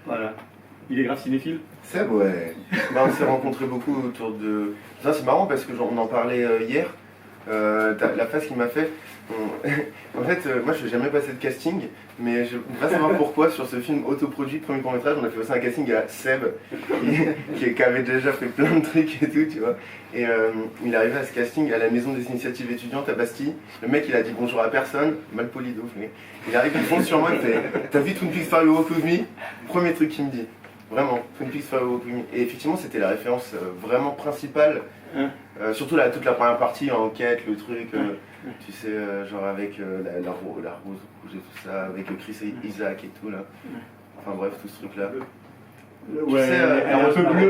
Voilà. Il est grave cinéphile. Seb, ouais. Bah, on s'est rencontrés beaucoup autour de... Ça, c'est marrant parce que on en parlait hier. La phase qu'il m'a fait... En fait, moi je n'ai jamais passé de casting, mais je voudrais savoir pourquoi sur ce film autoproduit, premier court-métrage, on a fait aussi un casting à Seb, qui avait déjà fait plein de trucs et tout, tu vois. Et il est arrivé à ce casting à la maison des initiatives étudiantes à Bastille. Le mec il a dit bonjour à personne, mal poli de ouf, mais il arrive, il fonce sur moi, il fait t'as vu Twin Peaks Fire You Walk With Me? Premier truc qu'il me dit. Vraiment, Twin Peaks Fire You Walk With Me. Et effectivement, c'était la référence vraiment principale. Surtout toute la première partie, enquête, le truc, tu sais, genre avec la rose rouge et tout ça, avec Chris et Isaac et tout là. Enfin bref, tout ce truc là. Ouais, tu sais,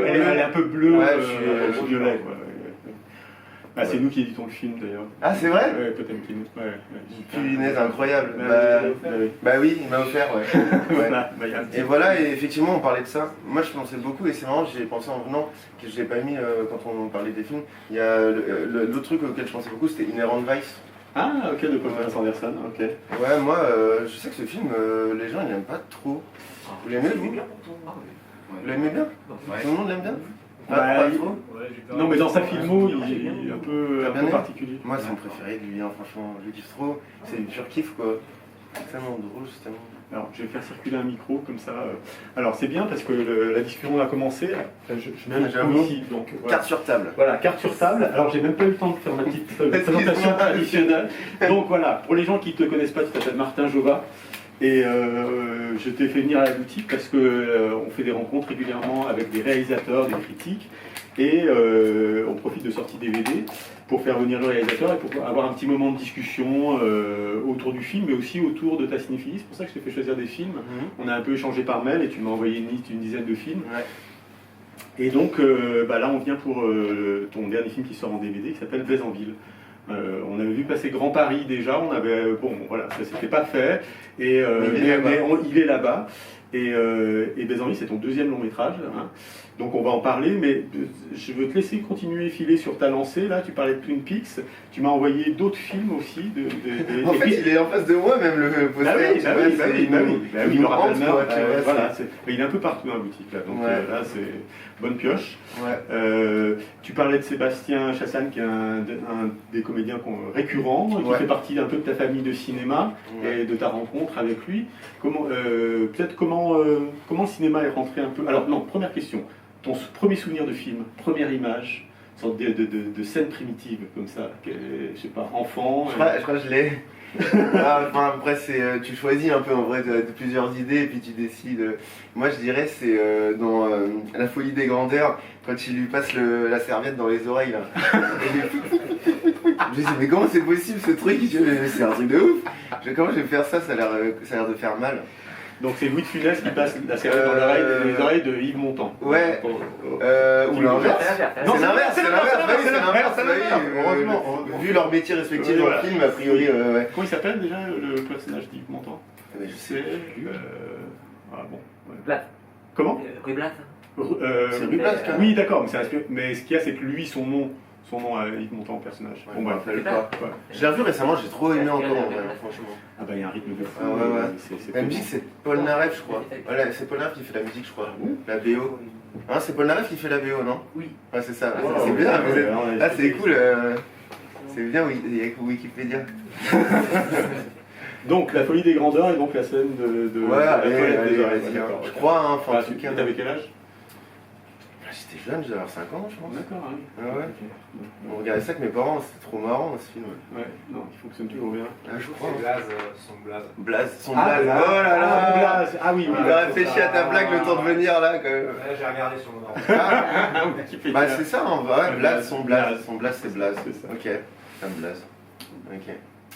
elle est un peu bleue, ouais, je suis violet quoi. Ah, c'est nous qui éditons le film d'ailleurs. Ah, c'est vrai? Ouais, Potemkin. Punaise, incroyable. Bah oui, il m'a offert, ouais. Voilà, et voilà, et effectivement, on parlait de ça. Moi, je pensais beaucoup, et c'est marrant, j'y ai pensé en venant, que je l'ai pas mis quand on parlait des films. Il y a l'autre truc auquel je pensais beaucoup, c'était Inherent Vice. Ah, ok, de Paul Thomas Anderson, ok. Ouais, moi, je sais que ce film, les gens, ils l'aiment pas trop. Vous l'aimez, vous? Vous l'aimez bien? Tout le monde l'aime bien? Pas trop? Non, mais dans sa filmo, il est un peu particulier. Moi, c'est mon préféré de lui, hein, franchement, je le kiffe trop. C'est du surkiff, quoi. C'est tellement drôle, c'est tellement... Alors, je vais faire circuler un micro, comme ça. Alors, c'est bien, parce que la discussion a commencé. Je mets un micro ici, donc... Voilà. Carte sur table. Voilà, carte sur table. Alors, j'ai même pas eu le temps de faire ma petite présentation traditionnelle. Donc, voilà, pour les gens qui ne te connaissent pas, tu t'appelles Martin Jova. Et je t'ai fait venir à la boutique parce qu'on fait des rencontres régulièrement avec des réalisateurs, des critiques, et on profite de sorties DVD pour faire venir le réalisateur et pour avoir un petit moment de discussion autour du film, mais aussi autour de ta cinéphilie. C'est pour ça que je t'ai fait choisir des films. On a un peu échangé par mail et tu m'as envoyé une dizaine de films. Ouais. Et donc là, on vient pour ton dernier film qui sort en DVD qui s'appelle Bézanville. On avait vu passer Grand Paris déjà, on avait, bon voilà, ça s'était pas fait, et, mais il est là-bas, et Bézanville c'est ton deuxième long métrage, hein. Donc on va en parler, mais je veux te laisser continuer filer sur ta lancée, là tu parlais de Twin Peaks, tu m'as envoyé d'autres films aussi. En fait il est en face de moi même le poster. Oui, il me rappelle même, voilà, il est un peu partout dans la boutique là, donc là c'est bonne pioche. Ouais. Tu parlais de Sébastien Chassagne qui est un des comédiens récurrents, qui fait partie un peu de ta famille de cinéma et de ta rencontre avec lui. Comment le cinéma est rentré un peu... Alors non, première question. Ton premier souvenir de film, première image, une sorte de scène primitive comme ça, je sais pas, enfant. Je crois que je l'ai. Après, tu choisis un peu en vrai de plusieurs idées et puis tu décides. Moi, je dirais c'est dans La Folie des Grandeurs, quand il lui passe la serviette dans les oreilles là. Je me dis mais comment c'est possible ce truc? C'est un truc de ouf. Comment je vais faire ça? Ça a l'air de faire mal. Donc c'est Louis de Funès qui passe la serviette dans les oreilles de Yves Montand. Ouais. Ou l'inverse. Non, c'est l'inverse. Heureusement. Vu leur métier respectif dans le film, a priori. Comment il s'appelle déjà le personnage d'Yves Montand? Je sais. Bon. Blas. Comment? Rue Blas. C'est Rue Blas. Oui, d'accord. Mais ce qu'il y a, c'est que lui, son nom à Yves Montand en personnage. Bon, bref, je l'ai revu récemment, j'ai trop aimé encore, franchement. Ah bah il y a un rythme de fou. La musique c'est Paul Naref, je crois. Voilà, c'est Paul Naref qui fait la musique, je crois. La BO. Hein, c'est Paul Naref qui fait la BO, non? Oui. Ouais, c'est ça. C'est bien. Ah, c'est cool. C'est bien, il y a Wikipédia. Donc La Folie des Grandeurs et donc la scène de la toilette des oreilles. Je crois, hein. Enfin, en tout cas. T'avais quel âge? J'étais jeune, j'avais 5 ans, je pense. D'accord, oui. Ah ouais. On regardait ça avec mes parents, c'était trop marrant ce film. Ouais, non, il fonctionne toujours bien. Ah, je crois. Son blaze. Oh là là. Blaze. Ah oui, il a réfléchi à ta blague le temps de venir là quand même. Ouais, j'ai regardé sur mon ordinateur. Bah c'est ça en vrai, Blaze, son blaze c'est Blaze. C'est ça. Ok, ça me Blaze. Ok.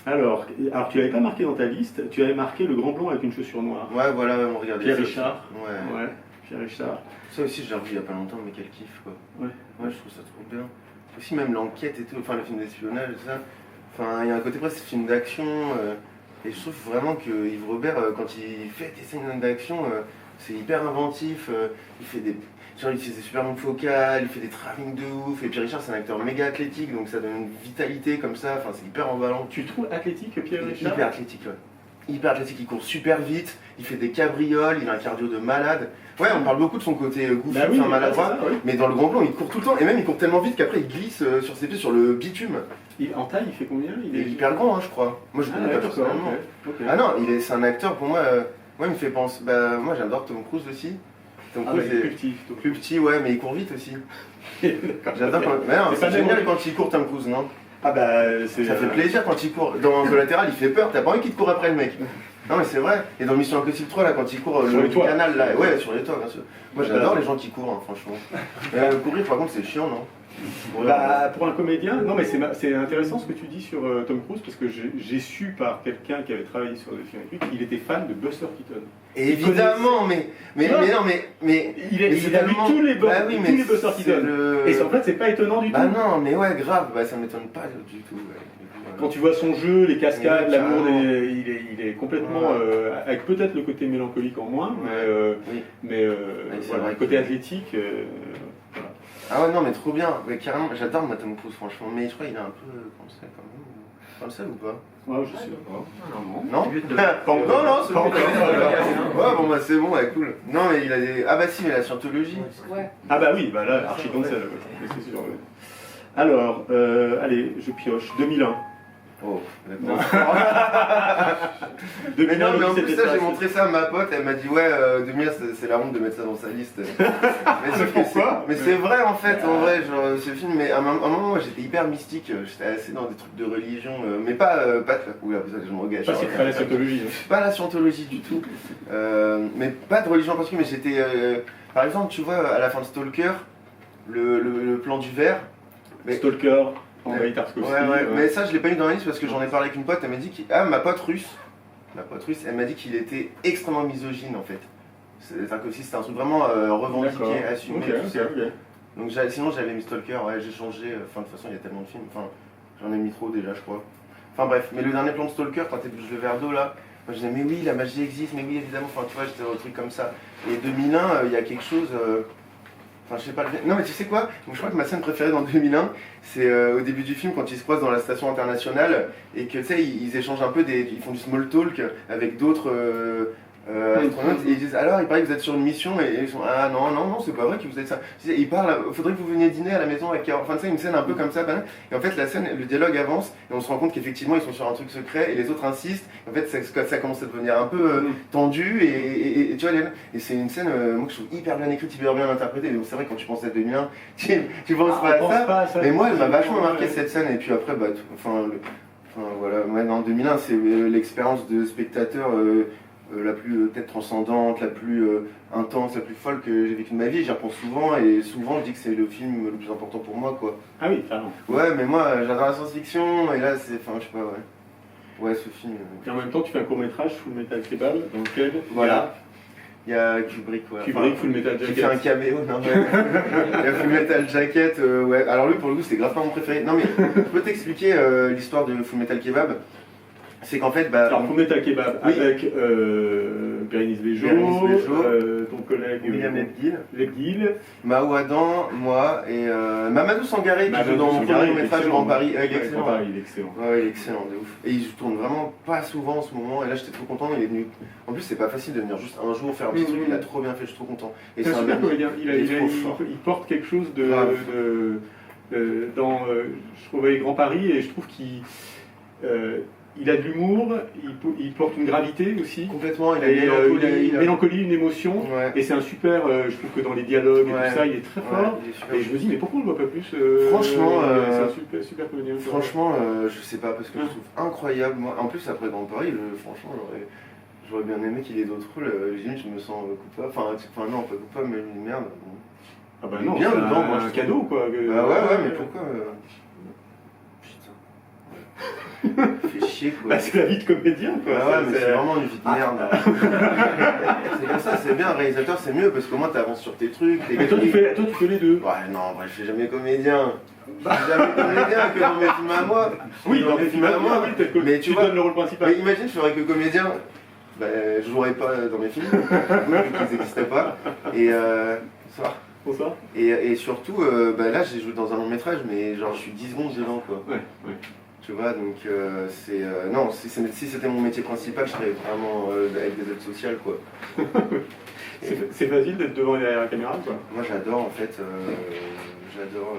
Alors tu l'avais pas marqué dans ta liste, tu avais marqué le grand blond avec une chaussure noire. Ouais, voilà, on regardait Pierre ça. Richard. Ouais. Pierre Richard. Ça aussi, je l'ai revu il y a pas longtemps, mais quel kiff quoi. Ouais, je trouve ça trop bien. Aussi, même l'enquête et tout, enfin, le film d'espionnage et tout ça. Enfin, il y a un côté presque film d'action. Et je trouve vraiment que Yves Robert, quand il fait des scènes d'action, c'est hyper inventif. Il fait des. Genre, il utilise des super longues focales, il fait des travelling de ouf. Et puis Richard, c'est un acteur méga athlétique, donc ça donne une vitalité comme ça. Enfin, c'est hyper emballant. Tu trouves athlétique Pierre Richard? Hyper athlétique, ouais. hyper athlétique, il court super vite, il fait des cabrioles, il a un cardio de malade. Ouais, on parle beaucoup de son côté goofy, Bah oui, enfin maladroit, c'est ça, oui. mais dans le grand plan, il court tout le temps, et même il court tellement vite qu'après il glisse sur ses pieds sur le bitume. En taille, il fait combien? Il est hyper grand, hein, je crois. Moi, je Ah, connais ouais, pas d'accord, personnellement. ok. Ah non, c'est un acteur, pour moi, moi, il me fait penser. Bah, moi, j'adore Tom Cruise aussi. Tom Ah, Cruise mais est plus petit. plus petit, ouais, mais il court vite aussi. D'accord. J'adore Ok. quand. Mais non, C'est c'est pas génial drôle. quand il court, Tom Cruise, non? Ah bah, c'est... Ça fait plaisir quand il court. Dans Collatéral, il fait peur, t'as pas envie qu'il te court après le mec. Non, mais c'est vrai. Et dans Mission Impossible 3, là, quand il court Sur le les toits. canal, là, ouais, sur les toits, bien sûr. Moi, j'adore les gens qui courent, hein, franchement. Courir, par contre, c'est chiant, non? Bah, pour un comédien, non mais c'est intéressant ce que tu dis sur Tom Cruise parce que j'ai su par quelqu'un qui avait travaillé sur des films avec lui qu'il était fan de Buster Keaton. Évidemment, mais non, mais Il a vu tellement- tous les, Bah oui, mais tous les Buster c'est Keaton. le- Et en fait, c'est pas étonnant du Bah tout. non, mais ouais, grave, bah ça m'étonne pas du tout. Ouais. Quand tu vois son jeu, les cascades, Ouais, l'amour, carrément. il est complètement Ouais. avec peut-être le côté mélancolique en moins, Oui. mais c'est voilà, vrai le côté que- athlétique. Voilà. Ah ouais, non, mais trop bien, mais carrément, j'adore moi Tom Cruise, franchement, mais je crois qu'il est un peu comme ça, quand même. Comme ça ou pas? Ouais, je sais pas. Non. Pas encore. Non, c'est Pas bon. encore. Ouais, bon, bah c'est bon, ouais, cool. Non, mais il a des. Ah bah si, mais la scientologie. Ouais. Ah bah oui, bah là, archi cancel, ouais, c'est sûr. Ouais. Alors, allez, je pioche. 2001. Oh, d'accord. 2001, Mais non, mais en l'Odyssée de plus, ça, j'ai l'espace. montré ça à ma pote, elle m'a dit, ouais, 2000, c'est la honte de mettre ça dans sa liste. Mais sauf que Pourquoi mais c'est vrai, en fait, genre, ce film, mais à un moment, moi, j'étais hyper mystique, j'étais assez dans des trucs de religion, mais pas. Oula, ça, je me regage. Pas si près à la scientologie. hein. Pas la scientologie du tout, mais pas de religion en particulier, mais j'étais. Par exemple, tu vois, à la fin de Stalker, le plan du verre. Mais, Stalker, Ouais. Andrei Tarkovsky. ouais, mais ça, je l'ai pas eu dans la liste parce que j'en ai parlé avec une pote, elle m'a dit ah, ma pote russe, elle m'a dit qu'il était extrêmement misogyne en fait. Tarkovsky, c'était un truc vraiment revendiqué, D'accord. assumé, Ok, tout ça. ok, ok. Donc sinon, j'avais mis Stalker, ouais, j'ai changé, enfin, de toute façon, il y a tellement de films, enfin, j'en ai mis trop déjà, je crois. Enfin bref, mais le dernier plan de Stalker, quand t'épluches le verre d'eau là, moi je disais, mais oui, la magie existe, mais oui, évidemment, enfin, tu vois, j'étais dans le truc comme ça. Et 2001, il y a quelque chose. Enfin, je sais pas. Non, mais tu sais quoi? Je crois que ma scène préférée dans 2001, c'est au début du film quand ils se croisent dans la station internationale et que tu sais, ils échangent un peu ils font du small talk avec d'autres astronautes et ils disent alors, il paraît que vous êtes sur une mission et ils sont ah non, c'est pas vrai que vous êtes ça. Ils parlent, faudrait que vous veniez dîner à la maison avec. Enfin, tu sais, une scène un peu comme ça, et en fait, la scène, le dialogue avance et on se rend compte qu'effectivement, ils sont sur un truc secret et les autres insistent. En fait, ça commence à devenir un peu tendu et tu vois, et c'est une scène, moi, que je trouve hyper bien écrite, hyper bien interprétée. Donc, c'est vrai, quand tu penses à 2001, tu penses pas à ça. Mais moi, elle m'a vachement marqué cette scène, et puis après, bah, voilà, ouais, dans 2001, c'est l'expérience de spectateur la plus peut-être transcendante, la plus intense, la plus folle que j'ai vécue de ma vie. J'y repense souvent, et souvent je dis que c'est le film le plus important pour moi, quoi. Ah oui, carrément. Ouais, mais moi, j'adore la science-fiction, et là, c'est, enfin, je sais pas, ouais. Ouais, ce film. Et en même temps, tu fais un court-métrage, Full Metal Kebab, dans lequel Voilà. Il y a Kubrick, ouais. Kubrick, Full Metal Qui fait un Jacket. caméo, non, ouais. Il y a Full Metal Jacket, ouais. Alors lui, pour le coup, c'est grave pas mon préféré. Non, mais je peux t'expliquer l'histoire de Full Metal Kebab. C'est qu'en fait, bah. Alors, Full Metal Kebab Oui. avec Bérénice Bejo, ton collègue William Lebguil, Mao Adam, moi et Mamadou Sangaré qui joue dans mon premier long métrage Grand Paris. Il est excellent. Grand Paris, il est excellent. Ouais, il est excellent, de ouf. Et il tourne vraiment pas souvent en ce moment. Et là, j'étais trop content. Il est venu. En plus, c'est pas facile de venir juste un jour faire un petit truc. Il a trop bien fait. Je suis trop content. Et C'est un super ami. comédien. Il est trop fort. porte quelque chose de Grave. dans. Je trouvais Grand Paris et je trouve qu'il a de l'humour. Il porte une gravité aussi. Complètement. Il a Et, une il a une mélancolie. mélancolie, une émotion. Ouais. Et c'est un super. Je trouve que dans les dialogues et Ouais. tout ça, il est très fort. Ouais, il est super. Et je me dis, mais pourquoi on ne le voit pas plus Franchement, c'est un super, super comédien. Franchement, je sais pas, parce que je trouve incroyable. Moi, en plus, après Grand Paris, franchement, j'aurais bien aimé qu'il ait d'autres rôles. Limite, je me sens coupable. Enfin, non, pas coupable, mais une merde. Bon. Ah bah non, Bien c'est dedans, moi, un je cadeau quoi. Bah ouais, mais pourquoi Putain. Fait chier, quoi. Bah, c'est la vie de comédien quoi. Bah ouais, mais c'est vraiment une vie de merde. C'est comme ça, c'est bien, un réalisateur, c'est mieux, parce qu'au moins, t'avances sur tes trucs. Mais toi tu fais les deux. Ouais, non, en vrai, je fais jamais comédien. Je fais jamais comédien que dans mes films à moi. Oui, dans tes films à moi, oui, peut-être que Mais tu vois, donnes le rôle principal. Mais imagine, je ferais que comédien. Bah, je jouerais pas dans mes films, vu qu'ils n'existaient pas. Et bonsoir. Bonsoir. Et surtout, bah là, j'ai joué dans un long métrage, mais genre, je suis 10 secondes dedans, quoi. Ouais, ouais. Tu vois, donc non, si c'était mon métier principal, je serais vraiment avec des aides sociales, quoi. C'est facile d'être devant et derrière la caméra, quoi. Moi, j'adore, en fait, j'adore.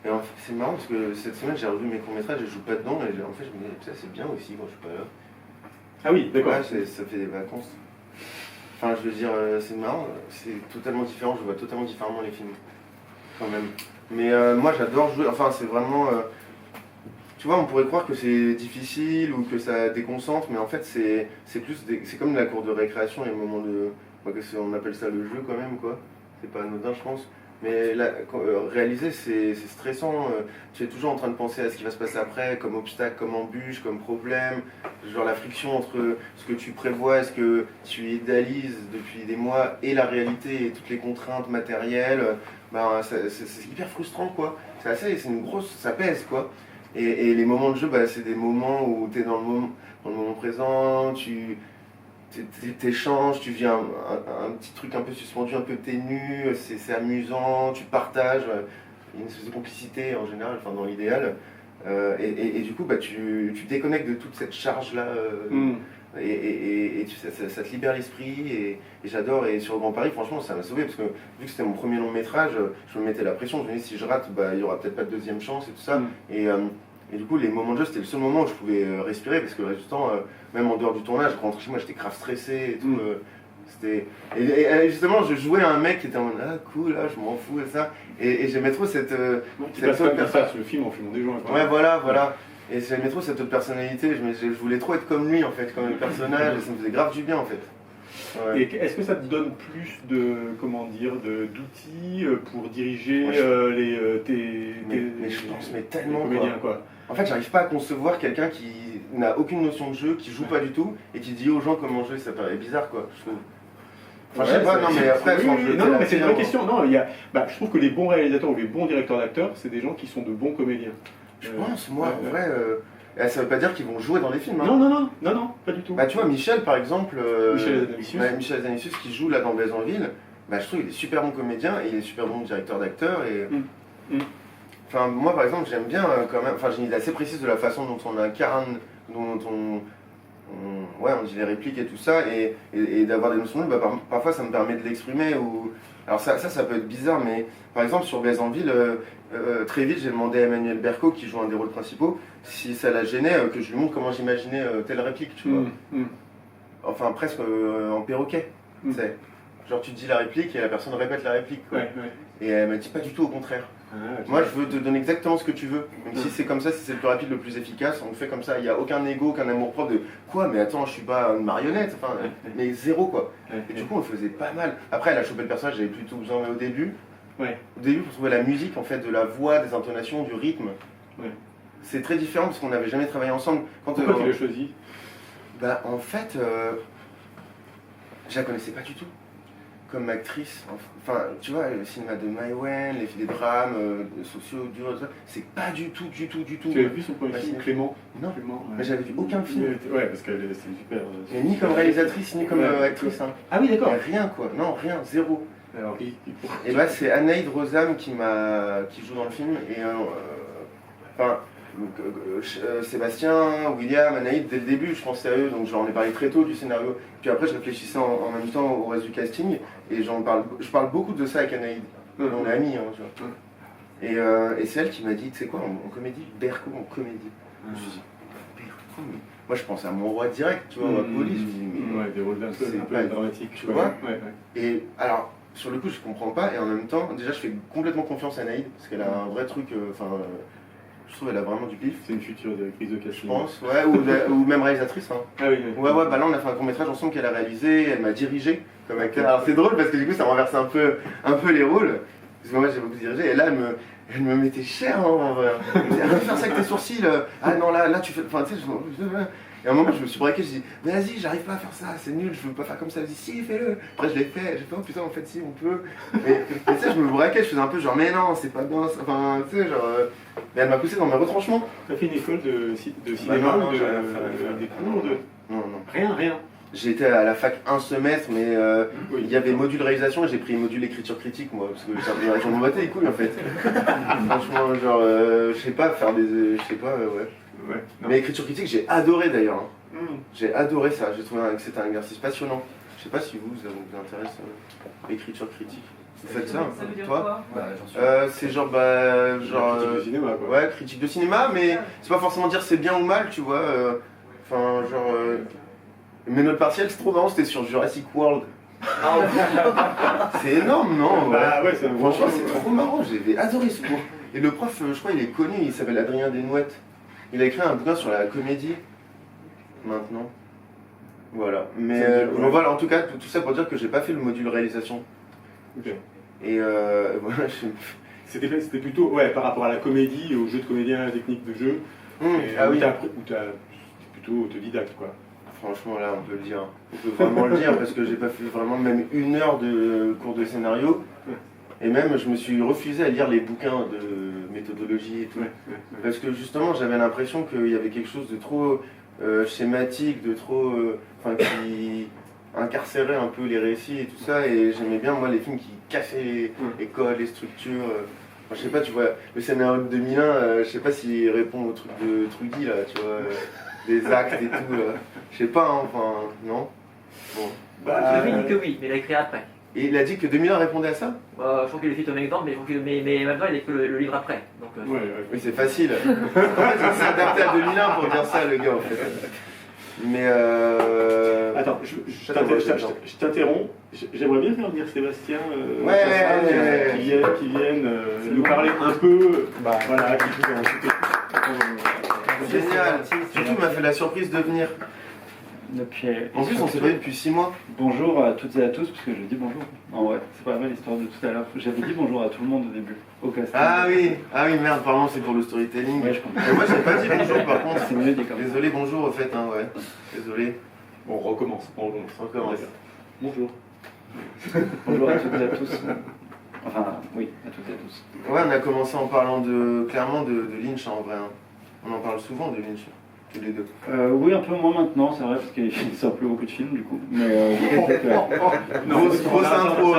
Et en fait, c'est marrant parce que cette semaine, j'ai revu mes courts-métrages et je joue pas dedans, et en fait, je me dis, ça c'est bien aussi quand je suis pas là. Ah oui, d'accord. Ouais, ça fait des vacances. Enfin, je veux dire, c'est marrant, c'est totalement différent, je vois totalement différemment les films, quand même. Mais moi, j'adore jouer, enfin, c'est vraiment... tu vois, on pourrait croire que c'est difficile ou que ça déconcentre, mais en fait, c'est comme la cour de récréation, les moments de... on appelle ça le jeu quand même, quoi. C'est pas anodin, je pense. Mais là, réaliser, c'est stressant. Tu es toujours en train de penser à ce qui va se passer après, comme obstacle, comme embûche, comme problème. Genre la friction entre ce que tu prévois, ce que tu idéalises depuis des mois et la réalité et toutes les contraintes matérielles. Ben, c'est hyper frustrant, quoi. C'est une grosse... ça pèse, quoi. Et les moments de jeu, bah, c'est des moments où tu es dans le moment présent, tu t'échanges, tu vis un petit truc un peu suspendu, un peu ténu, c'est amusant, tu partages, il y a une espèce de complicité en général, enfin dans l'idéal. Et du coup, bah, tu déconnectes de toute cette charge-là, ça te libère l'esprit, et j'adore. Et sur le Grand Paris, franchement, ça m'a sauvé, parce que vu que c'était mon premier long métrage, je me mettais la pression, je me disais si je rate, bah, il n'y aura peut-être pas de deuxième chance et tout ça. Et du coup, les moments de jeu, c'était le seul moment où je pouvais respirer, parce que le reste du temps, même en dehors du tournage, je rentrais chez moi, j'étais grave stressé et tout. Et justement, je jouais à un mec qui était en mode ah cool, là, je m'en fous et ça. Et j'aimais trop cette autre personne. Le film en filmant des gens. Ouais, voilà. Et j'aimais trop cette autre personnalité. Je voulais trop être comme lui, en fait, comme le personnage, et ça me faisait grave du bien, en fait. Ouais. Et est-ce que ça te donne plus d'outils pour diriger mais je pense, mais tellement, comédiens, quoi. En fait, j'arrive pas à concevoir quelqu'un qui n'a aucune notion de jeu, qui joue pas du tout, et qui dit aux gens comment jouer, ça paraît bizarre, quoi, je trouve. Enfin, je sais pas, non, mais après, non, mais c'est une vraie question. Non, je trouve que les bons réalisateurs ou les bons directeurs d'acteurs, c'est des gens qui sont de bons comédiens. Je pense, moi, en vrai, ça veut pas dire qu'ils vont jouer dans les films. Hein. Non, pas du tout. Bah, tu vois, Michel, par exemple, Michel Hazanavicius, qui joue là dans Blaise en ville, bah, je trouve qu'il est super bon comédien et il est super bon directeur d'acteur. Enfin, moi, par exemple, j'aime bien quand même. Enfin, j'ai une idée assez précise de la façon dont on incarne, dont on dit les répliques et tout ça, et d'avoir des notions de parfois ça me permet de l'exprimer. Alors ça peut être bizarre, mais par exemple sur Blaise en ville, très vite j'ai demandé à Emmanuel Berco, qui joue un des rôles principaux, si ça la gênait que je lui montre comment j'imaginais telle réplique, tu vois. Enfin presque en perroquet, tu sais. Genre tu dis la réplique et la personne répète la réplique, quoi. Et elle m'a dit pas du tout, au contraire. Moi, je veux te donner exactement ce que tu veux. Même si c'est comme ça, si c'est le plus rapide, le plus efficace, on fait comme ça. Il n'y a aucun ego, aucun amour-propre de quoi, mais attends, je suis pas une marionnette. Enfin, mais zéro, quoi. Et du coup, on le faisait pas mal. Après, elle a chopé le personnage, j'avais plutôt besoin, mais au début, pour trouver la musique, en fait, de la voix, des intonations, du rythme, c'est très différent parce qu'on n'avait jamais travaillé ensemble. Pourquoi tu l'as choisi? Bah, en fait, je la connaissais pas du tout. Comme actrice, enfin, tu vois, le cinéma de Maïwenn, les films des drames, sociaux, durs, c'est pas du tout. Tu avais vu son premier film, Clément? Non, Clément, mais j'avais vu aucun film. Ouais, parce qu'elle c'est super. Mais ni comme réalisatrice, ni comme actrice. Hein. Ah oui, d'accord. Rien, quoi. Non, rien, zéro. Alors, et bah, c'est Anaïd Rosam qui joue dans le film. Et Sébastien, William, Anaïd, dès le début, je pensais à eux, donc j'en ai parlé très tôt du scénario. Puis après, je réfléchissais en même temps au reste du casting, et je parle beaucoup de ça avec Anaïd. On est amis, hein, tu vois. Et c'est elle qui m'a dit, tu sais quoi, en comédie, Berco en comédie. Je me suis dit, Berco, mais... Moi, je pense à Mon Roi direct, tu vois, à Police. Je me dis, mais des rôles d'un peu dramatiques, tu vois. Et alors, sur le coup, je comprends pas, et en même temps, déjà, je fais complètement confiance à Anaïd, parce qu'elle a un vrai truc, je trouve qu'elle a vraiment du pif. C'est une future directrice de casting. Je pense, ouais, ou même réalisatrice. Hein. Ah oui. Ouais, bah là on a fait un court-métrage ensemble qu'elle a réalisé, elle m'a dirigé comme acteur. Alors c'est drôle parce que du coup ça renverse un peu les rôles. Parce que moi j'ai beaucoup dirigé, et là elle me mettait cher, hein, en vrai. Elle me disait, arrête de faire ça avec tes sourcils. Ah non, là tu fais. Enfin, tu sais, et à un moment je me suis braqué, je dis, mais vas-y, j'arrive pas à faire ça, c'est nul, je veux pas faire comme ça. Elle dit, si, fais-le. Après je l'ai fait, j'ai fait, oh putain, en fait, si, on peut. Mais tu sais, je me braquais, je faisais un peu genre, mais non, c'est pas bien. Enfin, tu sais, genre. Mais elle m'a poussé dans mes retranchements. T'as fait une école de cinéma ou des cours de. Non. Rien. J'ai été à la fac un semestre, mais il y avait module réalisation et j'ai pris module écriture critique, moi, parce que j'en me battais les couilles en fait. Franchement, genre, je sais pas, faire des. Je sais pas, ouais. Ouais. Non. Mais écriture critique, j'ai adoré d'ailleurs. Hein. Hmm. J'ai adoré ça, j'ai trouvé que c'était un exercice passionnant. Je sais pas si ça vous intéresse, l'écriture critique. Vous faites ça un Ça veut peu, dire toi? quoi? C'est genre, Critique de cinéma, quoi. ouais, critique de cinéma, mais c'est pas forcément dire c'est bien ou mal, tu vois. Enfin, mais notre partiel, c'est trop marrant, c'était sur Jurassic World. C'est énorme, non? Bah ouais, c'est un Franchement, c'est trop marrant, j'ai adoré ce cours. Et le prof, je crois, il est connu, il s'appelle Adrien Desnouettes. Il a écrit un bouquin sur la comédie, maintenant. Voilà. Mais ouais. voilà, en tout cas, tout ça pour dire que j'ai pas fait le module réalisation. Ok. Et voilà, C'était plutôt par rapport à la comédie, au jeu de comédien, à la technique de jeu. Ah oui. C'est plutôt autodidacte, quoi. Franchement, là, on peut le dire. On peut vraiment le dire parce que j'ai pas fait vraiment même 1 heure de cours de scénario. Et même, je me suis refusé à lire les bouquins de méthodologie et tout. Parce que justement, j'avais l'impression qu'il y avait quelque chose de trop schématique, de trop. Qui incarcérait un peu les récits et tout ça. Et j'aimais bien, moi, les films qui cassaient les codes, les structures. Je sais pas, tu vois, le scénario de 2001, je sais pas s'il répond au truc de Trudy, là, tu vois. Des actes et tout, là. Je sais pas, hein, enfin, non. Bon. Il avait dit que oui, mais il a écrit après. Et il a dit que 2001 répondait à ça? Je crois qu'il a fait un exemple, mais maintenant il a écrit le livre après. Donc, Oui, c'est facile. En fait, il s'est adapté à 2001 pour dire ça, le gars, en fait. Mais Attends, je t'interromps. J'aimerais bien faire venir Sébastien qui vienne nous parler un peu. Voilà, qui joue dans tout génial. Surtout, il m'a fait la surprise de venir. En plus, on s'est pas vu depuis 6 mois. Bonjour à toutes et à tous, parce que je dis bonjour. Non, ouais, c'est pas vrai l'histoire de tout à l'heure. J'avais dit bonjour à tout le monde au début, au casting. Ah oui, merde, pardon, c'est pour le storytelling. Ouais, je comprends. Mais moi, j'ai pas dit bonjour par contre. C'est mieux dit comme ça. Désolé, bonjour au fait, hein, ouais. Désolé. Bon, on recommence. Recommence. Bonjour. Bonjour à toutes et à tous. Enfin, oui, à toutes et à tous. Ouais, on a commencé en parlant clairement de Lynch, en vrai. Hein. On en parle souvent de Lynch. Tous les deux. Oui, un peu moins maintenant, c'est vrai, parce qu'il sort plus beaucoup de films du coup. Mais grosse intro.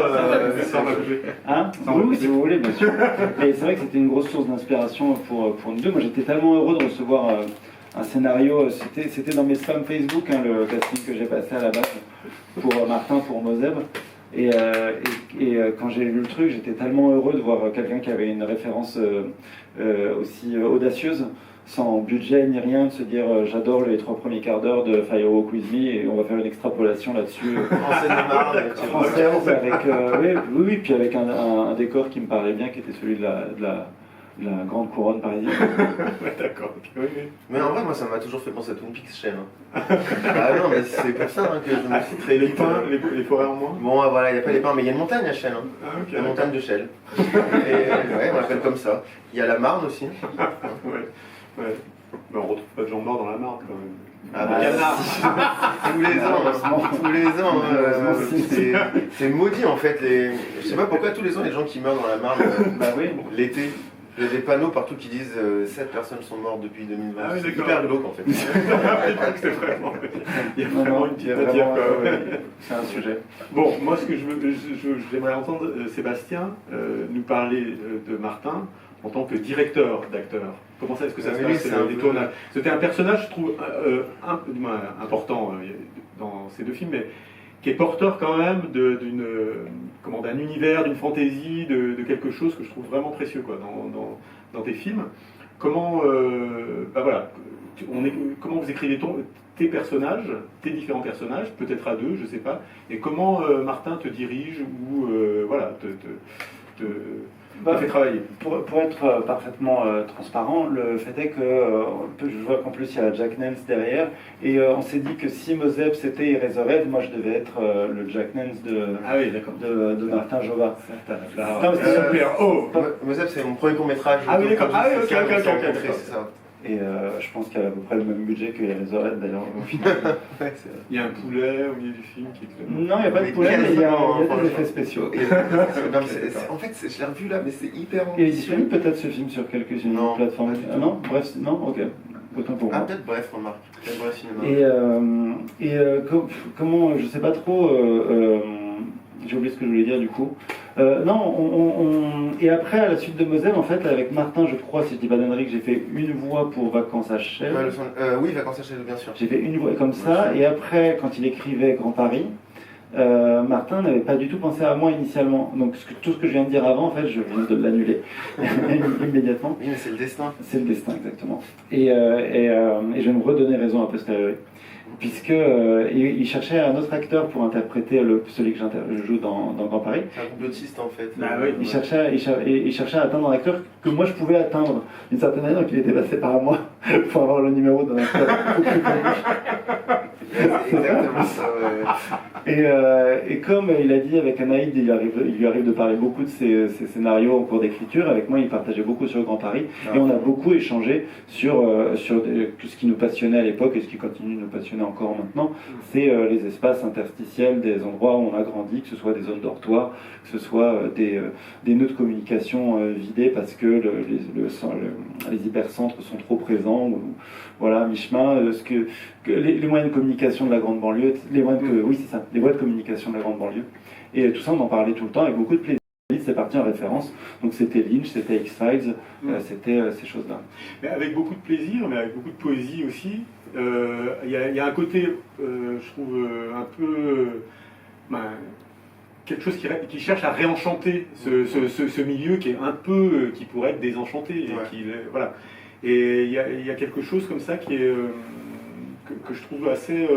Hein oui, si vous voulez, bien sûr. Et c'est vrai que c'était une grosse source d'inspiration pour nous deux. Moi, j'étais tellement heureux de recevoir un scénario. C'était dans mes spams Facebook, hein, le casting que j'ai passé à la base pour Martin, pour Moseb. Et quand j'ai lu le truc, j'étais tellement heureux de voir quelqu'un qui avait une référence aussi audacieuse, sans budget ni rien, de se dire j'adore les 3 premiers quarts d'heure de Firewalk With Me et on va faire une extrapolation là-dessus. En Seine-et-Marne, française, avec, oui, puis avec un décor qui me parlait bien, qui était celui de la grande couronne parisienne. Ouais, d'accord. Oui. Mais en vrai, moi, ça m'a toujours fait penser à Twin Peaks, Shell. Hein. Ah non, mais c'est pour ça hein, que je me suis très Les vite. pins, les forêts en moins. Bon, voilà, il n'y a pas les pins, mais il y a une montagne à Shell. Hein. Ah, ok. La montagne de Shell. Et ouais, on l'appelle comme ça. Il y a la Marne aussi. Ouais. Mais on retrouve pas de gens morts dans la Marne quand même. Ah bah, tous les ans, c'est maudit en fait. Je sais pas pourquoi tous les ans les gens qui meurent dans la Marne l'été, il y a des panneaux partout qui disent 7 personnes sont mortes depuis 2020. Ah oui, c'est d'accord. hyper glauque en fait. C'est vraiment... Il y a vraiment une petite matière quand même. C'est un sujet. Bon, moi ce que j'aimerais entendre Sébastien nous parler de Martin en tant que directeur d'acteur. Comment ça, est-ce que ça se passe les tournages? C'était un personnage, je trouve, du moins important dans ces 2 films, mais qui est porteur quand même d'un univers, d'une fantaisie, de quelque chose que je trouve vraiment précieux quoi, dans tes films. Comment, comment vous écrivez tes personnages, tes différents personnages, peut-être à 2, je sais pas, et comment Martin te dirige ou te fait travailler. Pour être parfaitement transparent, le fait est que je vois qu'en plus il y a Jack Nance derrière, et on s'est dit que si Moseb c'était Eraserhead, moi je devais être le Jack Nance de Martin Jova. Moseb, c'est mon premier court-métrage. Ah oui, d'accord. Ah oui, ok, c'est ça. Et je pense qu'elle a à peu près le même budget que Eraserhead d'ailleurs au final. Il y a un poulet au milieu du film qui est Non, il n'y a pas de poulet, mais il y a des effets spéciaux. En fait, je l'ai revu là, mais c'est hyper Il est disponible peut-être ce film sur quelques plateformes. Ah non, bref, non, ok. Autant pour moi. Ah, peut-être bref, remarque. Peut-être bref cinéma. Comment, je sais pas trop, j'ai oublié ce que je voulais dire du coup. Non, et après, à la suite de Moselle, en fait, avec Martin, je crois, si je dis pas d'annerie, que j'ai fait une voix pour Vacances à Chelles. Oui, Vacances à Chelles, bien sûr. J'ai fait une voix comme ça, et après, quand il écrivait Grand Paris, Martin n'avait pas du tout pensé à moi initialement. Donc tout ce que je viens de dire avant, en fait, je viens de l'annuler immédiatement. Oui, mais c'est le destin. C'est le destin, exactement. Et je vais me redonner raison a posteriori. Puisque il cherchait un autre acteur pour interpréter celui que je joue dans Grand Paris. C'est un complotiste en fait. Bah oui. Il cherchait à atteindre un acteur que moi je pouvais atteindre d'une certaine manière, donc il était passé par moi pour avoir le numéro d'un acteur beaucoup plus connu. C'est exactement ça, ouais. Et comme il a dit avec Anaïd, il lui arrive de parler beaucoup de ses scénarios en cours d'écriture. Avec moi, il partageait beaucoup sur le Grand Paris. Et on a beaucoup échangé sur tout ce qui nous passionnait à l'époque et ce qui continue de nous passionner encore maintenant. C'est les espaces interstitiels, des endroits où on a grandi, que ce soit des zones dortoirs, que ce soit des nœuds de communication vidés parce que les hypercentres sont trop présents. Voilà, mi-chemin, les moyens de communication de la grande banlieue, les voies de communication de la grande banlieue. Et tout ça, on en parlait tout le temps avec beaucoup de plaisir. C'est parti en référence. Donc c'était Lynch, c'était X-Files, c'était ces choses-là. Mais avec beaucoup de plaisir, mais avec beaucoup de poésie aussi. Il y a un côté, je trouve, un peu... quelque chose qui cherche à réenchanter ce milieu qui est un peu, qui pourrait être désenchanté. Et voilà. Et il y a quelque chose comme ça qui est, que je trouve assez...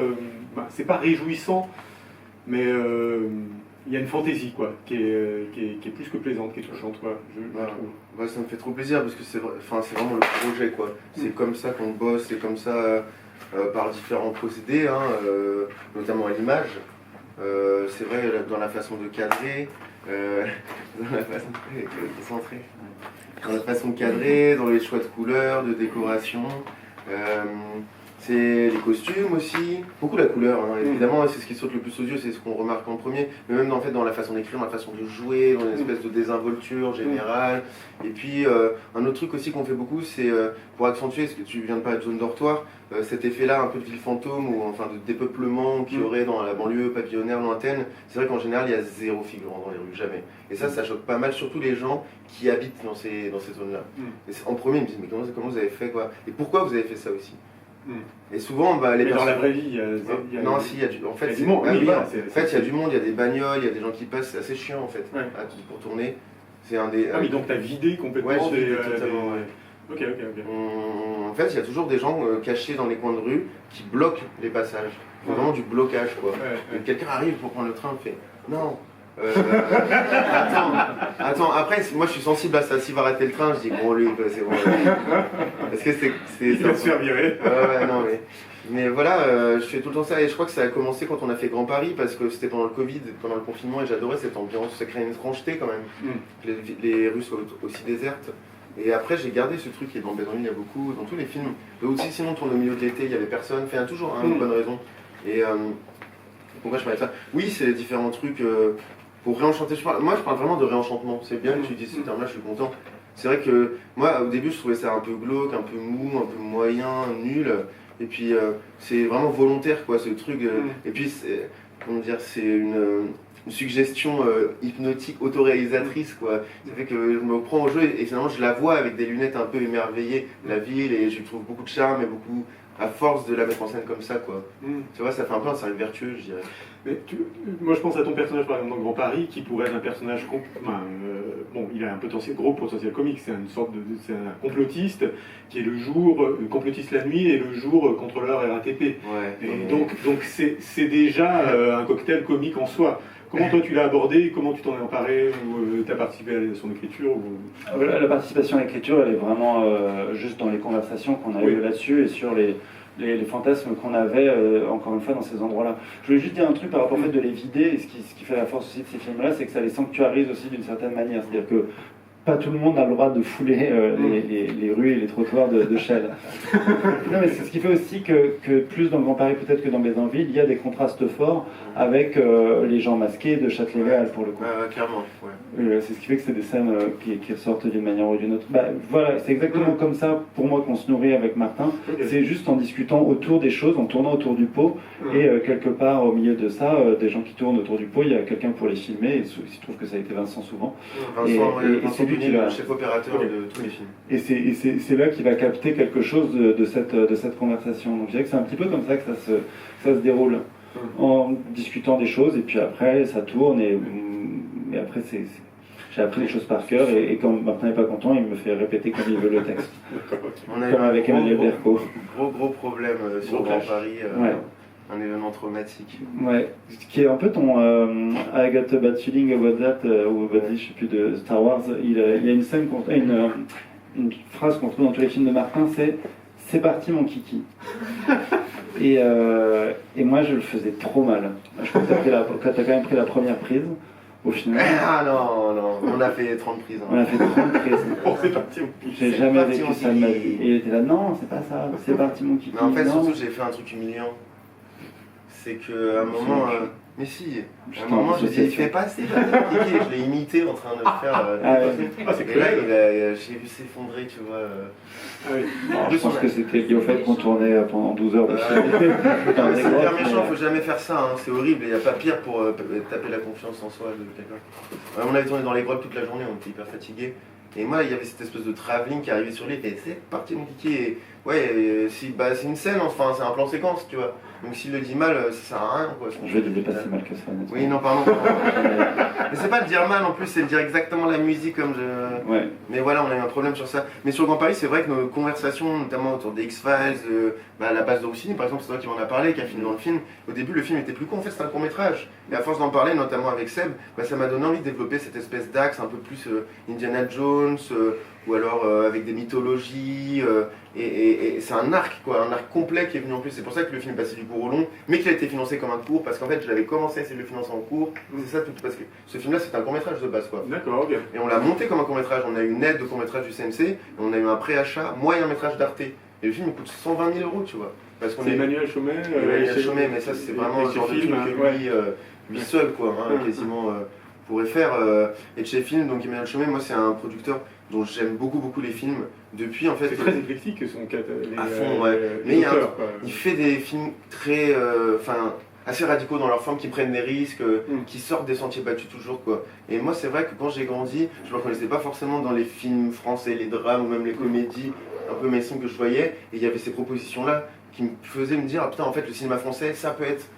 c'est pas réjouissant, mais il y a une fantaisie, quoi, qui est plus que plaisante, qui est touchante, quoi, je trouve. Ouais, ça me fait trop plaisir, parce que c'est vraiment le projet, quoi. C'est comme ça qu'on bosse, c'est comme ça par différents procédés, hein, notamment à l'image. C'est vrai, dans la façon de cadrer, dans la façon de cadrer, dans les choix de couleurs, de décoration. C'est les costumes aussi, beaucoup la couleur, hein. Évidemment, c'est ce qui saute le plus aux yeux, c'est ce qu'on remarque en premier, mais même en fait dans la façon d'écrire, dans la façon de jouer, dans une espèce de désinvolture générale. Et puis un autre truc aussi qu'on fait beaucoup, c'est pour accentuer, ce que tu viens de parler de zone dortoir, cet effet-là un peu de ville fantôme, ou enfin de dépeuplement qu'il y aurait dans la banlieue pavillonnaire lointaine. C'est vrai qu'en général, il y a zéro figurant dans les rues, jamais. Et ça choque pas mal, surtout les gens qui habitent dans ces zones-là. Et en premier, ils me disent, mais comment vous avez fait, quoi? Et pourquoi vous avez fait ça aussi? Et souvent, les mais dans la vraie vie, il y a non, si, il y a du monde. Oui, Il y a a du monde, il y a des bagnoles, il y a des gens qui passent, c'est assez chiant en fait, pour tourner. C'est un des. Ah oui, donc t'as vidé complètement totalement, Ok. En fait, il y a toujours des gens cachés dans les coins de rue qui bloquent les passages. C'est vraiment du blocage, quoi. Et quelqu'un arrive pour prendre le train, fait non. Attends, après, moi je suis sensible à ça. S'il va rater le train, je dis bon, lui, c'est bon. Parce que c'est. Il va se faire virer. Non, mais voilà, je fais tout le temps ça. Et je crois que ça a commencé quand on a fait Grand Paris, parce que c'était pendant le Covid, pendant le confinement, et j'adorais cette ambiance. Ça crée une étrangeté quand même. Les rues soient aussi désertes. Et après, j'ai gardé ce truc qui est dans Bédouine, il y a beaucoup, dans tous les films. Mais aussi, sinon, on tourne au milieu de l'été, il y avait personne. Enfin, il y a toujours une bonne raison. Et pourquoi je parlais de ça? Oui, c'est les différents trucs. Pour réenchanter, moi je parle vraiment de réenchantement, c'est bien que tu dises ce terme-là, je suis content. C'est vrai que moi au début je trouvais ça un peu glauque, un peu mou, un peu moyen, nul, et puis c'est vraiment volontaire quoi ce truc, et puis c'est, comment dire, c'est une suggestion hypnotique, autoréalisatrice quoi. Ça fait que je me prends au jeu et finalement je la vois avec des lunettes un peu émerveillées, la ville, et je trouve beaucoup de charme et beaucoup... à force de la mettre en scène comme ça, quoi. Tu vois, ça fait un peu un cercle vertueux, je dirais. Mais moi, je pense à ton personnage, par exemple, dans Grand Paris, qui pourrait être un personnage... bon, il a un gros potentiel comique. C'est une sorte c'est un complotiste, qui est le jour... complotiste la nuit et le jour contrôleur RATP. Et donc c'est déjà un cocktail comique en soi. Comment toi tu l'as abordé, comment tu t'en es emparé, ou tu as participé à son écriture La participation à l'écriture, elle est vraiment juste dans les conversations qu'on a eues là-dessus et sur les fantasmes qu'on avait, encore une fois, dans ces endroits-là. Je voulais juste dire un truc par rapport au fait de les vider, et ce qui fait la force aussi de ces films-là, c'est que ça les sanctuarise aussi d'une certaine manière. C'est-à-dire que pas tout le monde a le droit de fouler les rues et les trottoirs de Chelles. Non, mais c'est ce qui fait aussi que plus dans le Grand Paris peut-être que dans Bézanville, il y a des contrastes forts avec les gens masqués de Châtelet-Léal pour le coup. Clairement, ouais. C'est ce qui fait que c'est des scènes qui ressortent d'une manière ou d'une autre. Bah, voilà, c'est exactement comme ça pour moi qu'on se nourrit avec Martin. C'est juste en discutant autour des choses, en tournant autour du pot, et quelque part au milieu de ça, des gens qui tournent autour du pot, il y a quelqu'un pour les filmer, et il se trouve que ça a été Vincent souvent. Vincent c'est lui qui le va... chef opérateur de tous les films. Et c'est là qu'il va capter quelque chose de cette conversation. Donc je dirais que c'est un petit peu comme ça que ça se déroule, en discutant des choses, et puis après ça tourne, et après j'ai appris les choses par cœur, et quand Martin n'est pas content, il me fait répéter comme il veut le texte. On a Comme avec Emmanuel Berco. Gros problème sur Grand Paris. Un événement traumatique. Ouais, ce qui est un peu ton I got a bad feeling about that, ou about this, je sais plus, de Star Wars. Il y a une scène, une phrase qu'on trouve dans tous les films de Martin, c'est parti mon kiki. Et moi je le faisais trop mal. Je crois que t'as quand même pris la première prise. Au final. Ah non, on a fait 30 prises. Hein. On a fait 30 prises. Bon, c'est parti mon kiki. J'ai jamais vécu ça de ma vie. Et il était là, non, c'est pas ça, c'est parti mon kiki. Mais en fait, surtout, j'ai fait un truc humiliant. C'est qu'à un moment. Mais si, à un moment, je dit, il fait passer la kiki, et je l'ai imité en train de le faire. C'est et là, j'ai vu s'effondrer, tu vois. Je pense que c'était lié au fait qu'on tournait pendant 12 heures de film. C'est hyper méchant, faut jamais faire ça, hein. C'est horrible, il n'y a pas pire pour taper la confiance en soi de quelqu'un. On avait tourné dans les grottes toute la journée, on était hyper fatigués. Et moi, il y avait cette espèce de travelling qui arrivait sur lui, et c'est parti mon kiki. Et ouais, c'est une scène, enfin, c'est un plan séquence, tu vois. Donc s'il le dit mal, ça sert à rien, quoi. Je vais le dépasser mal que ça. Oui, non, pardon. Mais c'est pas le dire mal en plus, c'est le dire exactement la musique comme je. Ouais. Mais voilà, on a eu un problème sur ça. Mais sur le Grand Paris, c'est vrai que nos conversations, notamment autour des X-Files, la base de Rossini, par exemple, c'est toi qui m'en a parlé, qui a filmé dans le film. Au début, le film était plus court, en fait, c'était un court-métrage. Et à force d'en parler, notamment avec Seb, ça m'a donné envie de développer cette espèce d'axe un peu plus Indiana Jones, ou alors avec des mythologies. Et c'est un arc, quoi, un arc complet qui est venu en plus. C'est pour ça que le film est passé du court au long, mais qu'il a été financé comme un court, parce qu'en fait, j'avais commencé à essayer de le financer en court. C'est ça tout, parce que ce film-là, c'est un court-métrage de base, quoi. D'accord, ok. Et on l'a monté comme un court-métrage. On a eu une aide de court-métrage du CNC, et on a eu un préachat moyen-métrage d'Arte. Et le film il coûte 120 000 €, tu vois. Parce qu'on c'est Emmanuel Chaumet. Emmanuel Chaumet, mais ça, c'est vraiment le genre de film que lui seul, quoi, quasiment pourrait faire. Et de chez Film, donc Emmanuel Chaumet, moi, c'est un producteur dont j'aime beaucoup les films. Depuis, en fait. C'est très éclectique son à fond, ouais. Mais il fait des films très. Assez radicaux dans leur forme, qui prennent des risques, qui sortent des sentiers battus toujours, quoi. Et moi, c'est vrai que quand j'ai grandi, je me reconnaissais pas forcément dans les films français, les drames ou même les comédies un peu mainstream que je voyais. Et il y avait ces propositions-là qui me faisaient me dire, ah putain, en fait, le cinéma français, ça peut être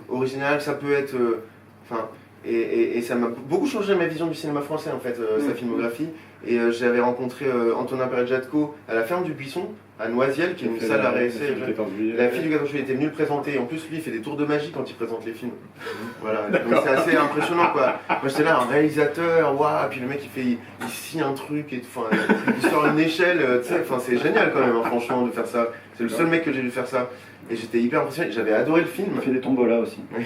original, ça peut être. Et ça m'a beaucoup changé ma vision du cinéma français, en fait, sa filmographie. Et j'avais rencontré Antonin Perret-Jadco à la ferme du Buisson, à Noisiel, qui est une salle à réessai. La fille du 14 juillet était venue le présenter. En plus, lui, il fait des tours de magie quand il présente les films. Voilà, donc c'est assez impressionnant, quoi. Moi, j'étais là, un réalisateur, waouh, puis le mec, il scie un truc, et il sort une échelle, tu sais, c'est génial quand même, hein, franchement, de faire ça. C'est le seul mec que j'ai vu faire ça. Et j'étais hyper impressionné, j'avais adoré le film. Il fait des tombolas aussi. Oui.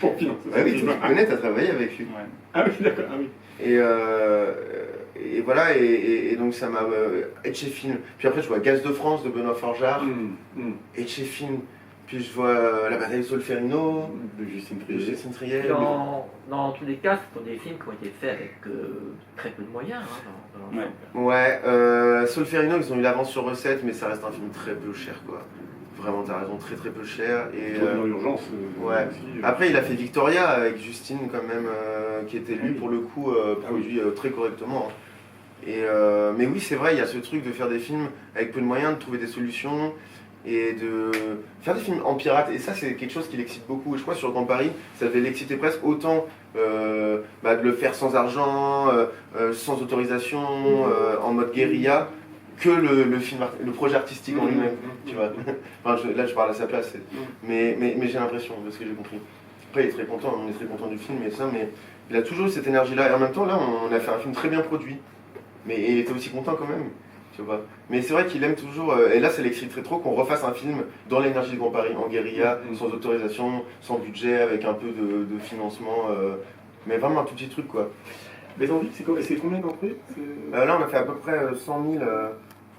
Pour financer. Ah oui, tu connais, t'as travaillé avec lui. Ouais. Ah oui, d'accord, ah oui. Et voilà, et donc ça m'a. Et de chez Film. Puis après, je vois Gaz de France de Benoît Forgeard. Et de chez Film. Puis je vois La bataille de Solferino. De Justine Triel. Dans tous les cas, ce sont des films qui ont été faits avec très peu de moyens. Solferino, ils ont eu l'avance sur recette, mais ça reste un film très peu cher, quoi. Vraiment, t'as raison, très peu cher. Et dans l'urgence. Ouais. Après, il a fait Victoria avec Justine, quand même, qui était lui, pour le coup, produit très correctement. Mais oui, c'est vrai, il y a ce truc de faire des films avec peu de moyens, de trouver des solutions et de faire des films en pirate. Et ça, c'est quelque chose qui l'excite beaucoup. Et je crois sur le Grand Paris, ça devait l'exciter presque autant de le faire sans argent, sans autorisation, en mode guérilla, que le projet artistique en lui-même, tu vois. Là, je parle à sa place, mais j'ai l'impression de ce que j'ai compris. Après, il est très content, on est très content du film et ça, mais il a toujours eu cette énergie-là. Et en même temps, là, on a fait un film très bien produit, mais il était aussi content quand même, tu vois. Mais c'est vrai qu'il aime toujours, et là, ça l'exciterait trop qu'on refasse un film dans l'énergie du Grand Paris, en guérilla, sans autorisation, sans budget, avec un peu de financement, mais vraiment un tout petit truc, quoi. Bézanville, c'est combien d'entrées? Là, on a fait à peu près 100 000,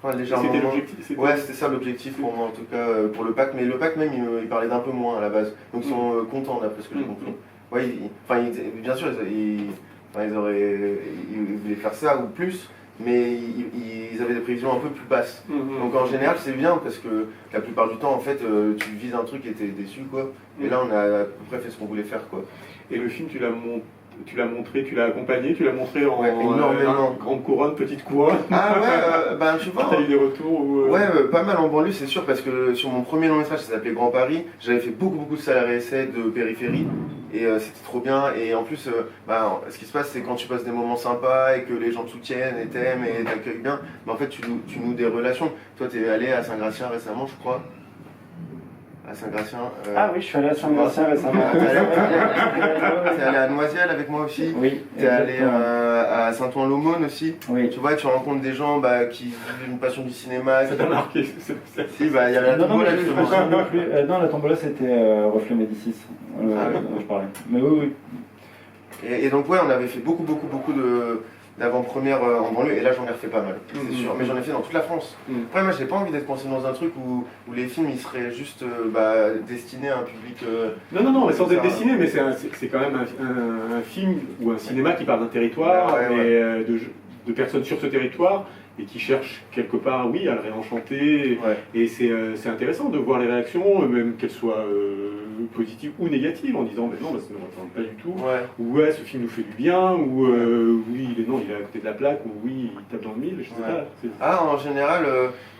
enfin, légèrement C'était moins. l'objectif? Ouais, c'était ça l'objectif pour moi, en tout cas, pour le pack. Mais le pack même, il parlait d'un peu moins à la base. Donc ils sont contents, d'après ce que j'ai compris. Ouais, bien sûr, ils voulaient faire ça ou plus, mais ils avaient des prévisions un peu plus basses. Donc en général, c'est bien parce que la plupart du temps, en fait, tu vises un truc et t'es déçu, quoi. Et là, on a à peu près fait ce qu'on voulait faire, quoi. Et le film, tu l'as montré, tu l'as accompagné, tu l'as montré en énormément. grande couronne, petite couronne. Ah ouais, ben tu vois. T'as eu des retours Ouais, pas mal en banlieue, c'est sûr, parce que sur mon premier long métrage, ça s'appelait Grand Paris, j'avais fait beaucoup de salles à essais de périphérie, et c'était trop bien. Et en plus, ce qui se passe, c'est quand tu passes des moments sympas et que les gens te soutiennent et t'aiment et t'accueillent bien, en fait, tu noues des relations. Toi, t'es allé à Saint-Gratien récemment, je crois. À Saint-Gratien. Ah oui, je suis allé à Saint-Gratien récemment. T'es allé à Noisiel avec moi aussi. Oui. T'es allé à Saint-Ouen-l'Aumône aussi. Oui. Tu vois, tu rencontres des gens qui vivent une passion du cinéma. Ça t'a marqué? Si, il y avait la tombola justement. Non, la tombola c'était Reflet Médicis. Oui. Je parlais. Mais oui. Et donc, ouais, on avait fait beaucoup d'avant-premières en banlieue, et là j'en ai refait pas mal, c'est sûr, mais j'en ai fait dans toute la France. Après, moi j'ai pas envie d'être coincé dans un truc où les films ils seraient juste destinés à un public. Non, mais sans être dessiné, mais c'est quand même un film ou un cinéma qui parle d'un territoire, de personnes sur ce territoire et qui cherchent quelque part, oui, à le réenchanter. Ouais. Et c'est intéressant de voir les réactions, même qu'elles soient positives ou négatives, en disant mais non, ça ne me représente pas du tout. Ouais. Ou ouais, ce film nous fait du bien, ou oui, il est à côté de la plaque, ou oui, il tape dans le mille, je sais pas. Ah, en général,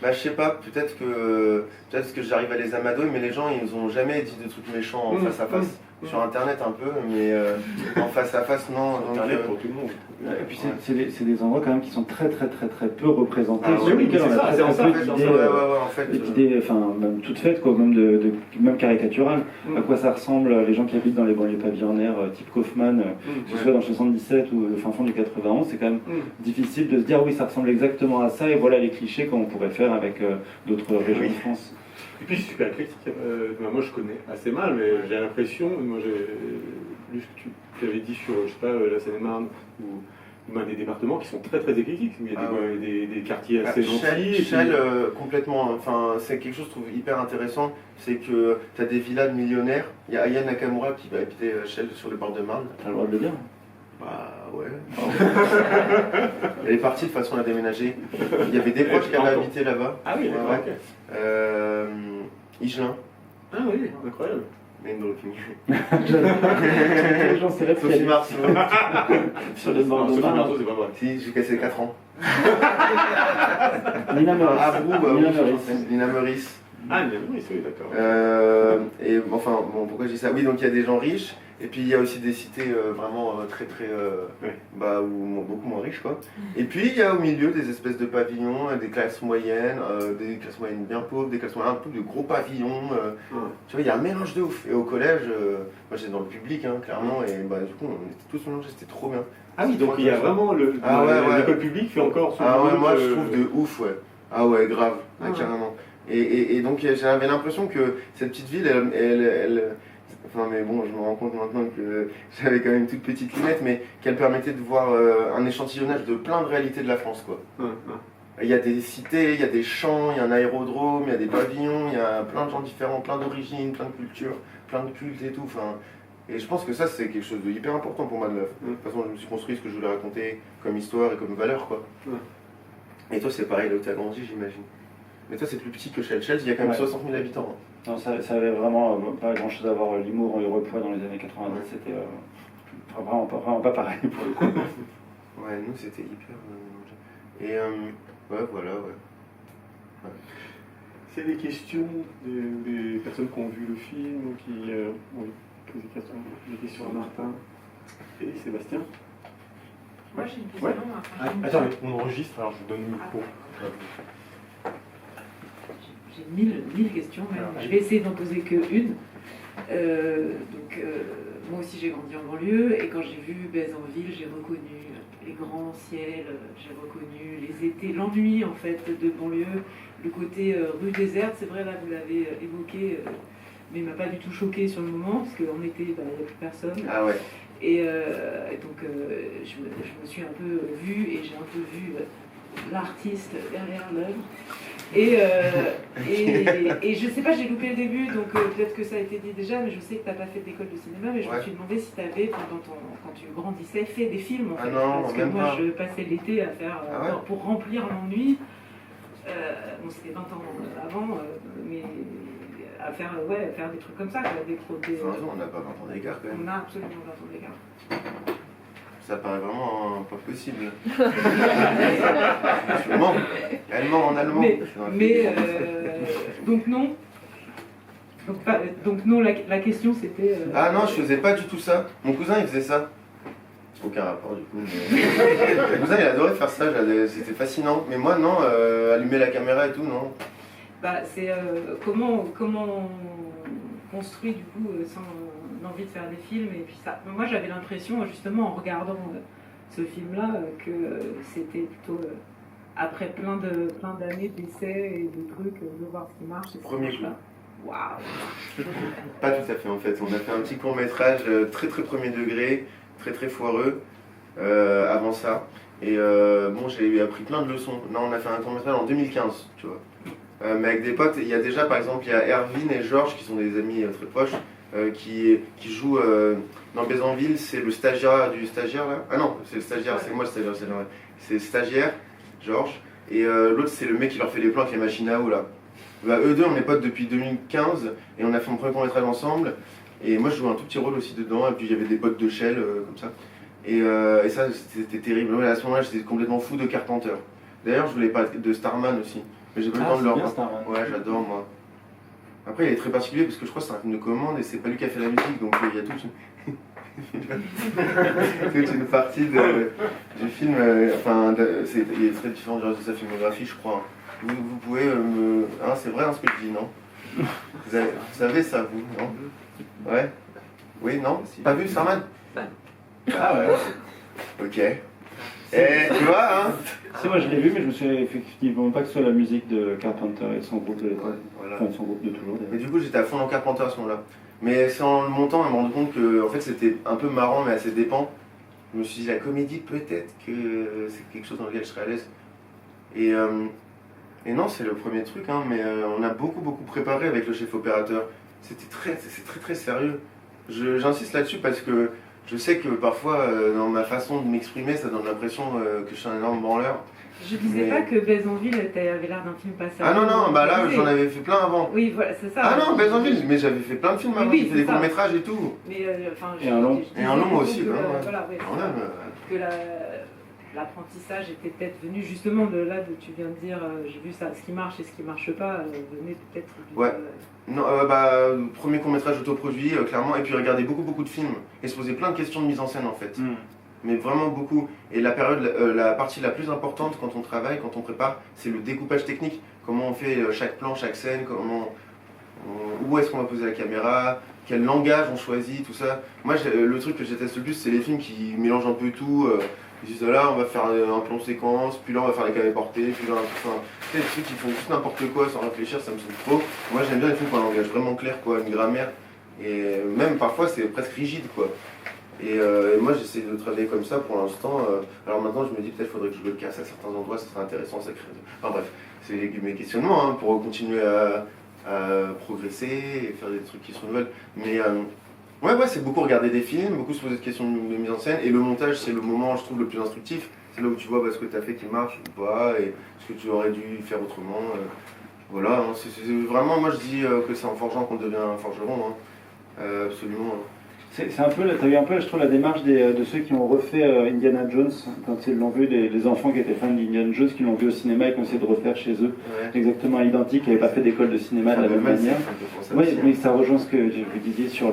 je sais pas, peut-être que j'arrive à les amadouer, mais les gens ils ont jamais dit de trucs méchants en face à face. Sur internet un peu, mais en face à face non. Internet pour tout le monde. Et puis c'est des endroits quand même qui sont très peu représentés. Ah, sur oui, lesquels c'est on a ça, c'est en très ça, peu d'idées, enfin même toutes faites quoi, même caricaturales. À quoi ça ressemble les gens qui habitent dans les banlieues pavillonnaires, type Kaufman, que ce soit dans le 77 ou le fin fond du 91, c'est quand même difficile de se dire oui ça ressemble exactement à ça et voilà les clichés qu'on pourrait faire avec d'autres régions de France. Et puis c'est super éclectique. Moi je connais assez mal, mais j'ai l'impression, moi j'ai lu ce que tu avais dit sur, je sais pas, la Seine-et-Marne ou des départements qui sont très éclectiques. Il y a des quartiers assez gentils. Chelles, complètement. Enfin, c'est quelque chose que je trouve hyper intéressant. C'est que tu as des villas de millionnaires. Il y a Aya Nakamura qui va habiter Chelles sur le bord de Marne. T'as le droit de le dire? Bah ouais. Elle est partie de façon à déménager. Il y avait des proches qui avaient habité là-bas. Ah oui, d'accord. Ok. Igelin. Ah oui, incroyable. Name dropping. Les gens célèbres Sophie Marceau. sur le bord de Sophie Marne. Marceau, c'est pas vrai. Si, j'ai cassé 4 ans. Nina Meurice. Ah, Brou, Nina Meurice. Nina Meurice. Ah, oui, c'est d'accord. Et enfin, bon, pourquoi je dis ça? Oui, donc il y a des gens riches, et puis il y a aussi des cités vraiment très ou beaucoup moins riches, quoi. Et puis il y a au milieu des espèces de pavillons, des classes moyennes bien pauvres, des classes moyennes, un peu de gros pavillons. Tu vois, il y a un mélange de ouf. Et au collège, moi j'étais dans le public, clairement, et du coup on était tous mélangés, c'était trop bien. Ah oui, donc il y a vraiment l'école publique fait encore son moi je trouve de ouf, ouais. Ah ouais, grave, carrément. Et donc j'avais l'impression que cette petite ville, enfin mais bon, je me rends compte maintenant que j'avais quand même une toute petite lunette, mais qu'elle permettait de voir un échantillonnage de plein de réalités de la France, quoi. Il y a des cités, il y a des champs, il y a un aérodrome, il y a des pavillons, il y a plein de gens différents, plein d'origines, plein de cultures, plein de cultes et tout. Enfin, et je pense que ça c'est quelque chose de hyper important pour moi. De toute façon, je me suis construit ce que je voulais raconter comme histoire et comme valeur, quoi. Et toi c'est pareil, là où tu as grandi, j'imagine. Mais toi, c'est plus petit que Chelles. Chelles, il y a quand même 60 000 habitants. Non, ça avait vraiment pas grand chose à voir. L'humour et le repoids dans les années 90, c'était vraiment pas pareil pour le coup. Ouais, nous, c'était hyper mélangé. Et voilà. C'est des questions des personnes qui ont vu le film ou qui ont posé des questions à Martin et Sébastien. Moi, j'ai une question. Attends, on enregistre, alors je vous donne le micro. J'ai mille questions, mais je vais essayer d'en poser qu'une. Moi aussi j'ai grandi en banlieue et quand j'ai vu Bézanville, j'ai reconnu les grands ciels, j'ai reconnu les étés, l'ennui en fait de banlieue, le côté rue déserte, c'est vrai là vous l'avez évoqué, mais il m'a pas du tout choqué sur le moment parce qu'en été il n'y a plus personne. Ah ouais. Et donc je me suis un peu vue et j'ai un peu vu l'artiste derrière l'œuvre. Et je sais pas, j'ai loupé le début, donc peut-être que ça a été dit déjà, mais je sais que tu n'as pas fait d'école de cinéma, mais je me suis demandé si tu avais, quand tu grandissais, fait des films en fait. Non, parce que même moi, pas. je passais l'été à faire, pour remplir l'ennui, bon, c'était 20 ans avant, mais à faire, faire des trucs comme ça, quoi, on n'a pas 20 ans d'écart quand même. On a absolument 20 ans d'écart. Ça paraît vraiment pas possible. Elle ment en allemand. Mais donc non. Donc non, la question c'était... Ah non, je faisais pas du tout ça. Mon cousin il faisait ça. Aucun rapport du coup. Mais... Mon cousin il adorait faire ça, c'était fascinant. Mais moi non, allumer la caméra et tout, non. Bah c'est comment on construit du coup sans envie de faire des films et puis ça. Moi j'avais l'impression justement en regardant ce film-là que c'était plutôt après plein d'années d'essais et de trucs de voir ce qui marche. Et Premier coup. Waouh. Pas tout à fait en fait. On a fait un petit court-métrage très premier degré, très foireux avant ça. Et bon, j'ai appris plein de leçons. Là, on a fait un court-métrage en 2015, tu vois. Mais avec des potes, il y a déjà par exemple, il y a Erwin et Georges qui sont des amis très proches qui jouent dans Bézanville. C'est le stagiaire du stagiaire là. Ah non, c'est le stagiaire, c'est moi le stagiaire, c'est le stagiaire, Georges. Et l'autre, c'est le mec qui leur fait les plans avec les machines à eau là. Bah, eux deux, on est potes depuis 2015 et on a fait mon premier court-métrage ensemble. Et moi, je jouais un tout petit rôle aussi dedans. Et puis, il y avait des potes de Shell comme ça. Et ça, c'était terrible. Ouais, à ce moment-là, j'étais complètement fou de Carpenter. D'ailleurs, je voulais parler de Starman aussi. Mais j'ai pas eu le temps de le revoir. Ouais, j'adore moi. Après, il est très particulier parce que je crois que c'est un film de commande et c'est pas lui qui a fait la musique. Donc, il y a toute une partie du film. Il est très différent du reste de sa filmographie, je crois. Vous pouvez me... Hein, c'est vrai ce que je dis, non? Vous savez ça, vous, non? Ouais? Oui, non? Pas vu, Starman? Ah ouais. Ok. Tu vois, hein? Si, moi je l'ai vu, mais je me suis effectivement pas que ce soit la musique de Carpenter et de son groupe de l'époque. Voilà. Enfin, de son groupe de toujours. Et du coup, j'étais à fond dans Carpenter à ce moment-là. Mais c'est en le montant, je me rends compte que en fait, c'était un peu marrant, mais à ses dépens. Je me suis dit, la comédie, peut-être que c'est quelque chose dans lequel je serais à l'aise. Et non, c'est le premier truc, hein, mais on a beaucoup préparé avec le chef opérateur. C'est très sérieux. J'insiste là-dessus parce que je sais que parfois, dans ma façon de m'exprimer, ça donne l'impression que je suis un énorme branleur. Je disais pas que Bézanville avait l'air d'un film pas sérieux. Ah non, bah là, j'en avais fait plein avant. Oui, voilà, c'est ça. Ah non, Bézanville, mais j'avais fait plein de films avant, j'ai fait des courts-métrages et tout. Mais, et un long. Et un long aussi, voilà, que l'apprentissage était peut-être venu justement de là, tu viens de dire, j'ai vu ça, ce qui marche et ce qui marche pas, venait peut-être du... Ouais. Non, premier court-métrage autoproduit, clairement, et puis regarder beaucoup de films, et se poser plein de questions de mise en scène en fait. Mais vraiment beaucoup. Et la partie la plus importante quand on travaille, quand on prépare, c'est le découpage technique. Comment on fait chaque plan, chaque scène, où est-ce qu'on va poser la caméra, quel langage on choisit, tout ça. Moi, le truc que je déteste le plus, c'est les films qui mélangent un peu tout. Ils disent là, on va faire un plan séquence, puis là, on va faire les caméras portées, puis là, des trucs qui font juste n'importe quoi sans réfléchir, ça me saoule trop. Moi, j'aime bien les films qui ont un langage vraiment clair, quoi, une grammaire. Et même parfois, c'est presque rigide, quoi. Et moi, j'essaie de travailler comme ça pour l'instant. Alors maintenant, je me dis peut-être faudrait que je le casse à certains endroits, ça serait intéressant, ça crée. Enfin bref, c'est mes questionnements hein, pour continuer à progresser et faire des trucs qui se renouvellent. Mais ouais, c'est beaucoup regarder des films, beaucoup se poser des questions de mise en scène. Et le montage, c'est le moment, je trouve, le plus instructif. C'est là où tu vois ce que tu as fait qui marche ou pas, et ce que tu aurais dû faire autrement. Voilà, hein, c'est vraiment, moi je dis que c'est en forgeant qu'on devient un forgeron. Hein. Absolument. Hein. C'est un peu, t'as eu un peu, je trouve, la démarche de ceux qui ont refait Indiana Jones, quand ils l'ont vu, les enfants qui étaient fans d'Indiana Jones, qui l'ont vu au cinéma et qui ont essayé de refaire chez eux, exactement identique, qui n'avaient pas fait d'école de cinéma de la même manière. Oui, mais ça rejoint ce que vous disiez sur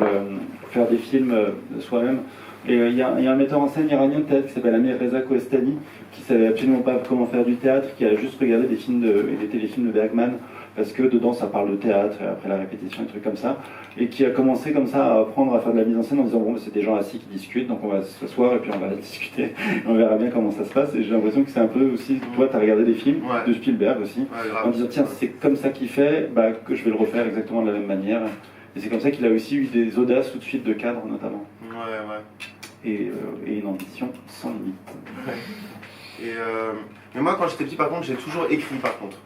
faire des films soi-même. Et il y a un metteur en scène iranien de théâtre qui s'appelle Amir Reza Kohestani, qui savait absolument pas comment faire du théâtre, qui a juste regardé des téléfilms de Bergman, parce que dedans ça parle de théâtre, et après la répétition, des trucs comme ça, et qui a commencé comme ça à apprendre à faire de la mise en scène en disant bon, c'est des gens assis qui discutent, donc on va s'asseoir et puis on va discuter, on verra bien comment ça se passe. Et j'ai l'impression que c'est un peu aussi, toi tu as regardé des films de Spielberg aussi, en disant tiens, c'est comme ça qu'il fait, que je vais le refaire exactement de la même manière. Et c'est comme ça qu'il a aussi eu des audaces tout de suite de cadre notamment. Ouais. et une ambition sans limite. Mais moi, quand j'étais petit, par contre, j'ai toujours écrit, par contre.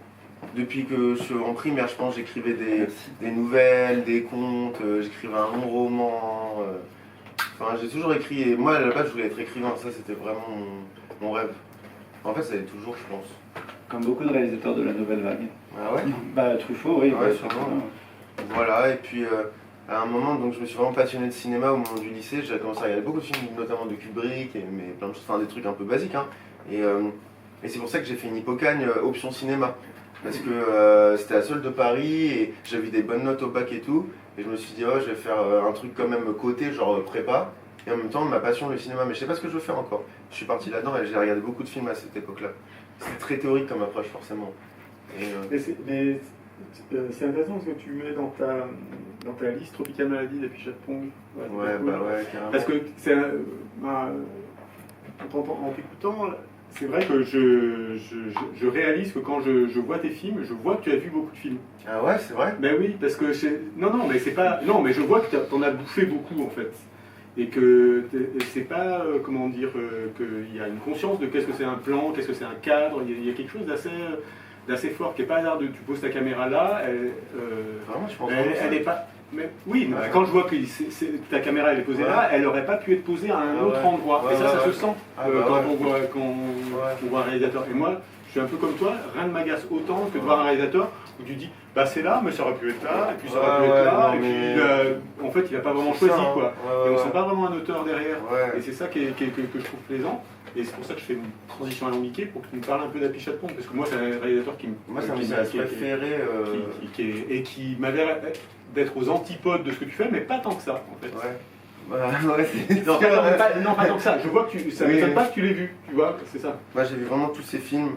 Depuis que je suis en primaire, je pense, j'écrivais des nouvelles, des contes, j'écrivais un long roman. Enfin, j'ai toujours écrit, et moi, à la base, je voulais être écrivain, ça, c'était vraiment mon rêve. En fait, ça l'est toujours, je pense. Comme beaucoup de réalisateurs de la nouvelle vague. Ah ouais? Bah Truffaut, oui. Ouais, bah, sûrement. Voilà, et puis à un moment, donc, je me suis vraiment passionné de cinéma au moment du lycée. J'ai commencé à regarder beaucoup de films, notamment de Kubrick, mais plein de choses, enfin des trucs un peu basiques. Hein. Et c'est pour ça que j'ai fait une hypocagne option cinéma. Parce que c'était la seule de Paris et j'avais des bonnes notes au bac et tout. Et je me suis dit, oh, je vais faire un truc quand même côté, genre prépa. Et en même temps, ma passion, le cinéma. Mais je sais pas ce que je veux faire encore. Je suis parti là-dedans et j'ai regardé beaucoup de films à cette époque-là. C'était très théorique comme approche, forcément. Mais c'est intéressant ce que tu mets dans ta liste Tropical Maladie d'Happy Chat Pong. Ouais, bah ouais, carrément. Parce que c'est en t'écoutant, c'est vrai que je réalise que quand je vois tes films, je vois que tu as vu beaucoup de films. Ah ouais, c'est vrai? Ben oui, parce que non, mais c'est pas. Non, mais je vois que t'en as bouffé beaucoup en fait. Et que c'est pas, comment dire, qu'il y a une conscience de qu'est-ce que c'est un plan, qu'est-ce que c'est un cadre. Il y a quelque chose d'assez fort qui n'est pas hasard de tu poses ta caméra là. Vraiment, je pense elle n'est pas. Mais, oui, mais quand je vois que ta caméra elle est posée là, elle n'aurait pas pu être posée à un autre endroit. Et ça se sent quand on voit un réalisateur. Et moi, je suis un peu comme toi, rien ne m'agace autant que de voir un réalisateur où tu dis, bah c'est là, mais ça aurait pu être là, et puis ça aurait pu être là, et puis en fait il n'a pas vraiment choisi quoi. Et on ne sent pas vraiment un auteur derrière. Et c'est ça que je trouve plaisant. Et c'est pour ça que je fais une transition alambiquée pour que tu me parles un peu d'Happy Chat Pong, parce que moi c'est un réalisateur qui moi c'est un message préféré et qui m'a l'air d'être aux antipodes de ce que tu fais, mais pas tant que ça en fait. Non, pas tant que ça. Je vois que ça ne m'étonne pas que tu l'aies vu, tu vois, c'est ça. Moi j'ai vu vraiment tous ces films,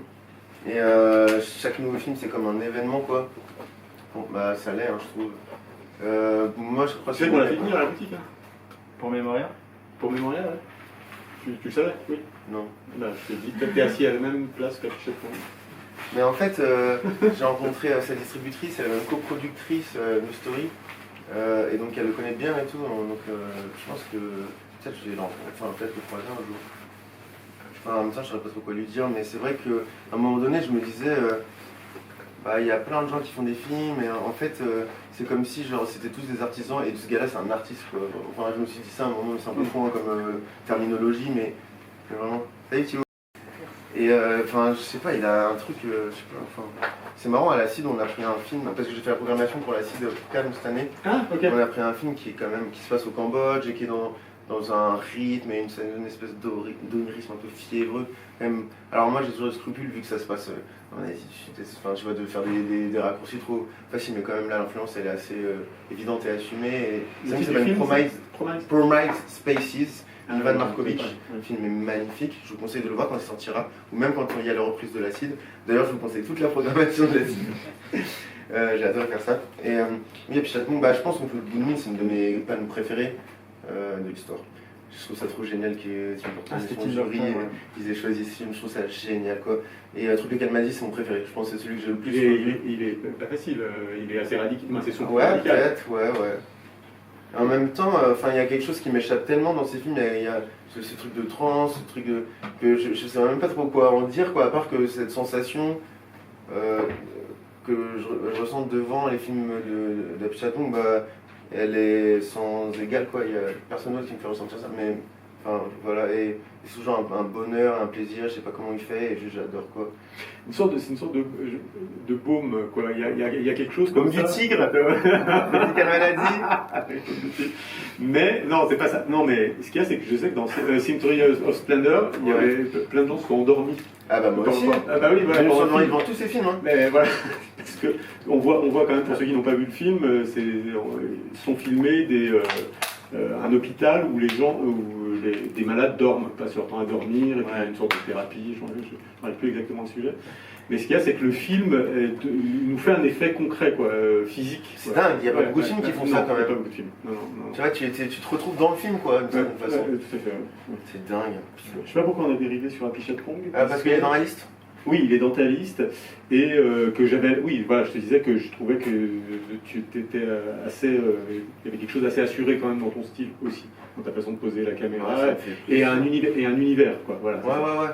et chaque nouveau film c'est comme un événement quoi. Bon, bah ça l'est, hein, je trouve. Moi je crois que c'est qu'on l'a fait venir à la boutique. Hein. Pour Mémoria? Pour Mémoria, ouais. Tu le savais? Oui. Non. Là, je t'ai dit que t'es assis à la même place qu'Happy Chat Pong. Mais en fait, j'ai rencontré sa distributrice, elle est même coproductrice New Story, et donc elle le connaît bien et tout, donc je pense que peut-être je vais peut-être le croiser un jour. Enfin, en même temps, je ne saurais pas trop quoi lui dire, mais c'est vrai qu'à un moment donné, je me disais, il y a plein de gens qui font des films, et en fait, c'est comme si genre c'était tous des artisans, et ce gars-là, c'est un artiste, quoi. Enfin, je me suis dit ça à un moment, c'est un peu fou hein, comme terminologie, mais vraiment. Salut Thibaut. Et je sais pas, il a un truc, je sais pas, enfin. C'est marrant, à la CID, on a pris un film, parce que j'ai fait la programmation pour la CID Cannes cette année. Ah, ok. On a pris un film qui est quand même, qui se passe au Cambodge, et qui est dans un rythme et une espèce d'onirisme un peu fiévreux. Même. Alors moi j'ai toujours le scrupule vu que ça se passe en Asie du Sud-Est, enfin, je vois de faire des raccourcis trop faciles, mais quand même là l'influence elle est assez évidente et assumée. Et ça s'appelle Promised Spaces, Ivan Markovic. Le film est magnifique, je vous conseille de le voir quand il sortira, ou même quand il y a la reprise de l'Acide. D'ailleurs je vous conseille toute la programmation de l'Acide. J'adore faire ça. Et Happy Chat Pong, je pense qu'on peut le bout de c'est une de mes pannes préférées de l'histoire. Je trouve ça trop génial qu'ils aient choisi ce film, je trouve ça génial quoi. Et Tropical Maladie c'est mon préféré, je pense que c'est celui que j'ai le plus vu. Il est pas facile, il est assez radical, c'est son radical. Peut-être, ouais. En même temps, il y a quelque chose qui m'échappe tellement dans ces films, il y a ce truc de trance, ce truc de... que je sais même pas trop quoi en dire quoi, à part que cette sensation que je ressens devant les films d'Happy Chat Pong, elle est sans égal quoi, il y a personne d'autre qui me fait ressentir ça, mais enfin voilà, et c'est toujours un bonheur, un plaisir, je sais pas comment il fait, et j'adore quoi. C'est une sorte de baume quoi, il y a quelque chose comme du tigre, Tropical Maladie. Mais non, c'est pas ça. Non, mais ce qu'il y a, c'est que je sais que dans Symphony of Splendor, il y avait plein de gens qui sont endormis. Ah bah moi aussi. Ah bah oui, voilà. Ils vendent tous ces films. Hein. Mais voilà, parce que on voit quand même pour ceux qui n'ont pas vu le film, sont filmés un hôpital où les gens, des malades dorment, passent leur temps à dormir, et puis il y a une sorte de thérapie. Je ne rappelle plus exactement le sujet. Mais ce qu'il y a, c'est que le film nous fait un effet concret, quoi, physique. C'est dingue, il n'y a pas beaucoup de films qui font ça quand même. Pas beaucoup de films. Non. Tu vois, tu te retrouves dans le film, quoi, d'une certaine façon. Tout à fait. C'est dingue. Je sais pas pourquoi on a dérivé sur Happy Chat Pong. Parce qu'il est dans ma liste. Oui, il est dentaliste et que j'avais. Oui, voilà, je te disais que je trouvais que tu étais assez. Il y avait quelque chose d'assez assuré quand même dans ton style aussi, dans ta façon de poser la caméra Ouais, ça me fait et plaisir. un univers, quoi. Voilà. c'est ça. Ouais.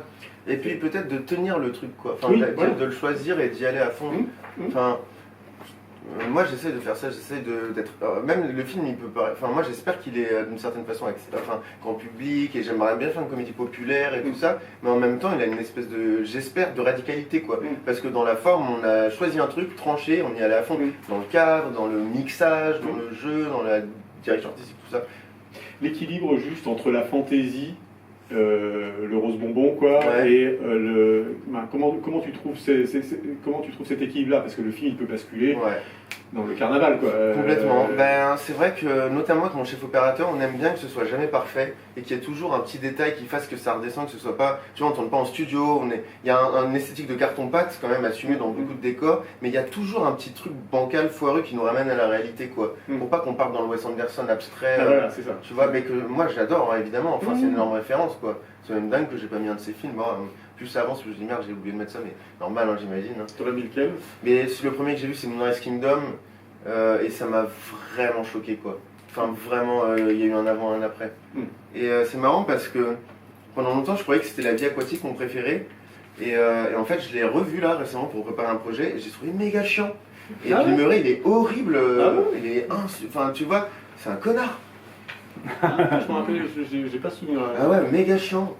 Et puis peut-être de tenir le truc, quoi. Enfin, Oui, de, voilà. de le choisir et d'y aller à fond. Enfin, moi j'essaie de faire ça, j'essaie d'être. Même le film, il peut pas. Enfin, moi j'espère qu'il est d'une certaine façon enfin, grand public et j'aimerais bien faire une comédie populaire et tout ça, mais en même temps, il a une espèce de, j'espère, de radicalité, quoi. Parce que dans la forme, on a choisi un truc, tranché, on y allait à fond. Dans le cadre, dans le mixage, dans le jeu, dans la direction artistique, tout ça. L'équilibre juste entre la fantaisie, le rose bonbon, quoi, Ouais. et comment tu trouves comment tu trouves cet équilibre-là, parce que le film il peut basculer Ouais. dans le carnaval, quoi. Complètement. Ben, c'est vrai que, notamment avec mon chef opérateur, on aime bien que ce soit jamais parfait et qu'il y ait toujours un petit détail qui fasse que ça redescende, que ce soit pas. Tu vois, on tourne pas en studio, il y a un esthétique de carton-pâte quand même assumé dans beaucoup de décors, mais il y a toujours un petit truc bancal, foireux qui nous ramène à la réalité, quoi. Pour pas qu'on parte dans le Wes Anderson abstrait. Voilà, c'est ça. Tu vois, mais que moi j'adore, hein, évidemment, enfin c'est une énorme référence, quoi. C'est même dingue que j'ai pas mis un de ses films. Bon, plus ça avance, plus je dis merde, j'ai oublié de mettre ça, mais normal, hein, j'imagine. Hein. T'aurais mis lequel? Mais le premier que j'ai vu, c'est Moonrise Kingdom, et ça m'a vraiment choqué, quoi. Enfin, vraiment, il y a eu un avant, un après. Et c'est marrant parce que pendant longtemps, je croyais que c'était La Vie aquatique mon préféré. Et en fait, je l'ai revu là récemment pour préparer un projet et j'ai trouvé méga chiant. Et Ah Bill ouais Murray, il est horrible, Ah ouais il est enfin, tu vois, c'est un connard. Je me rappelle, j'ai pas souvenir. Ah ouais, méga chiant.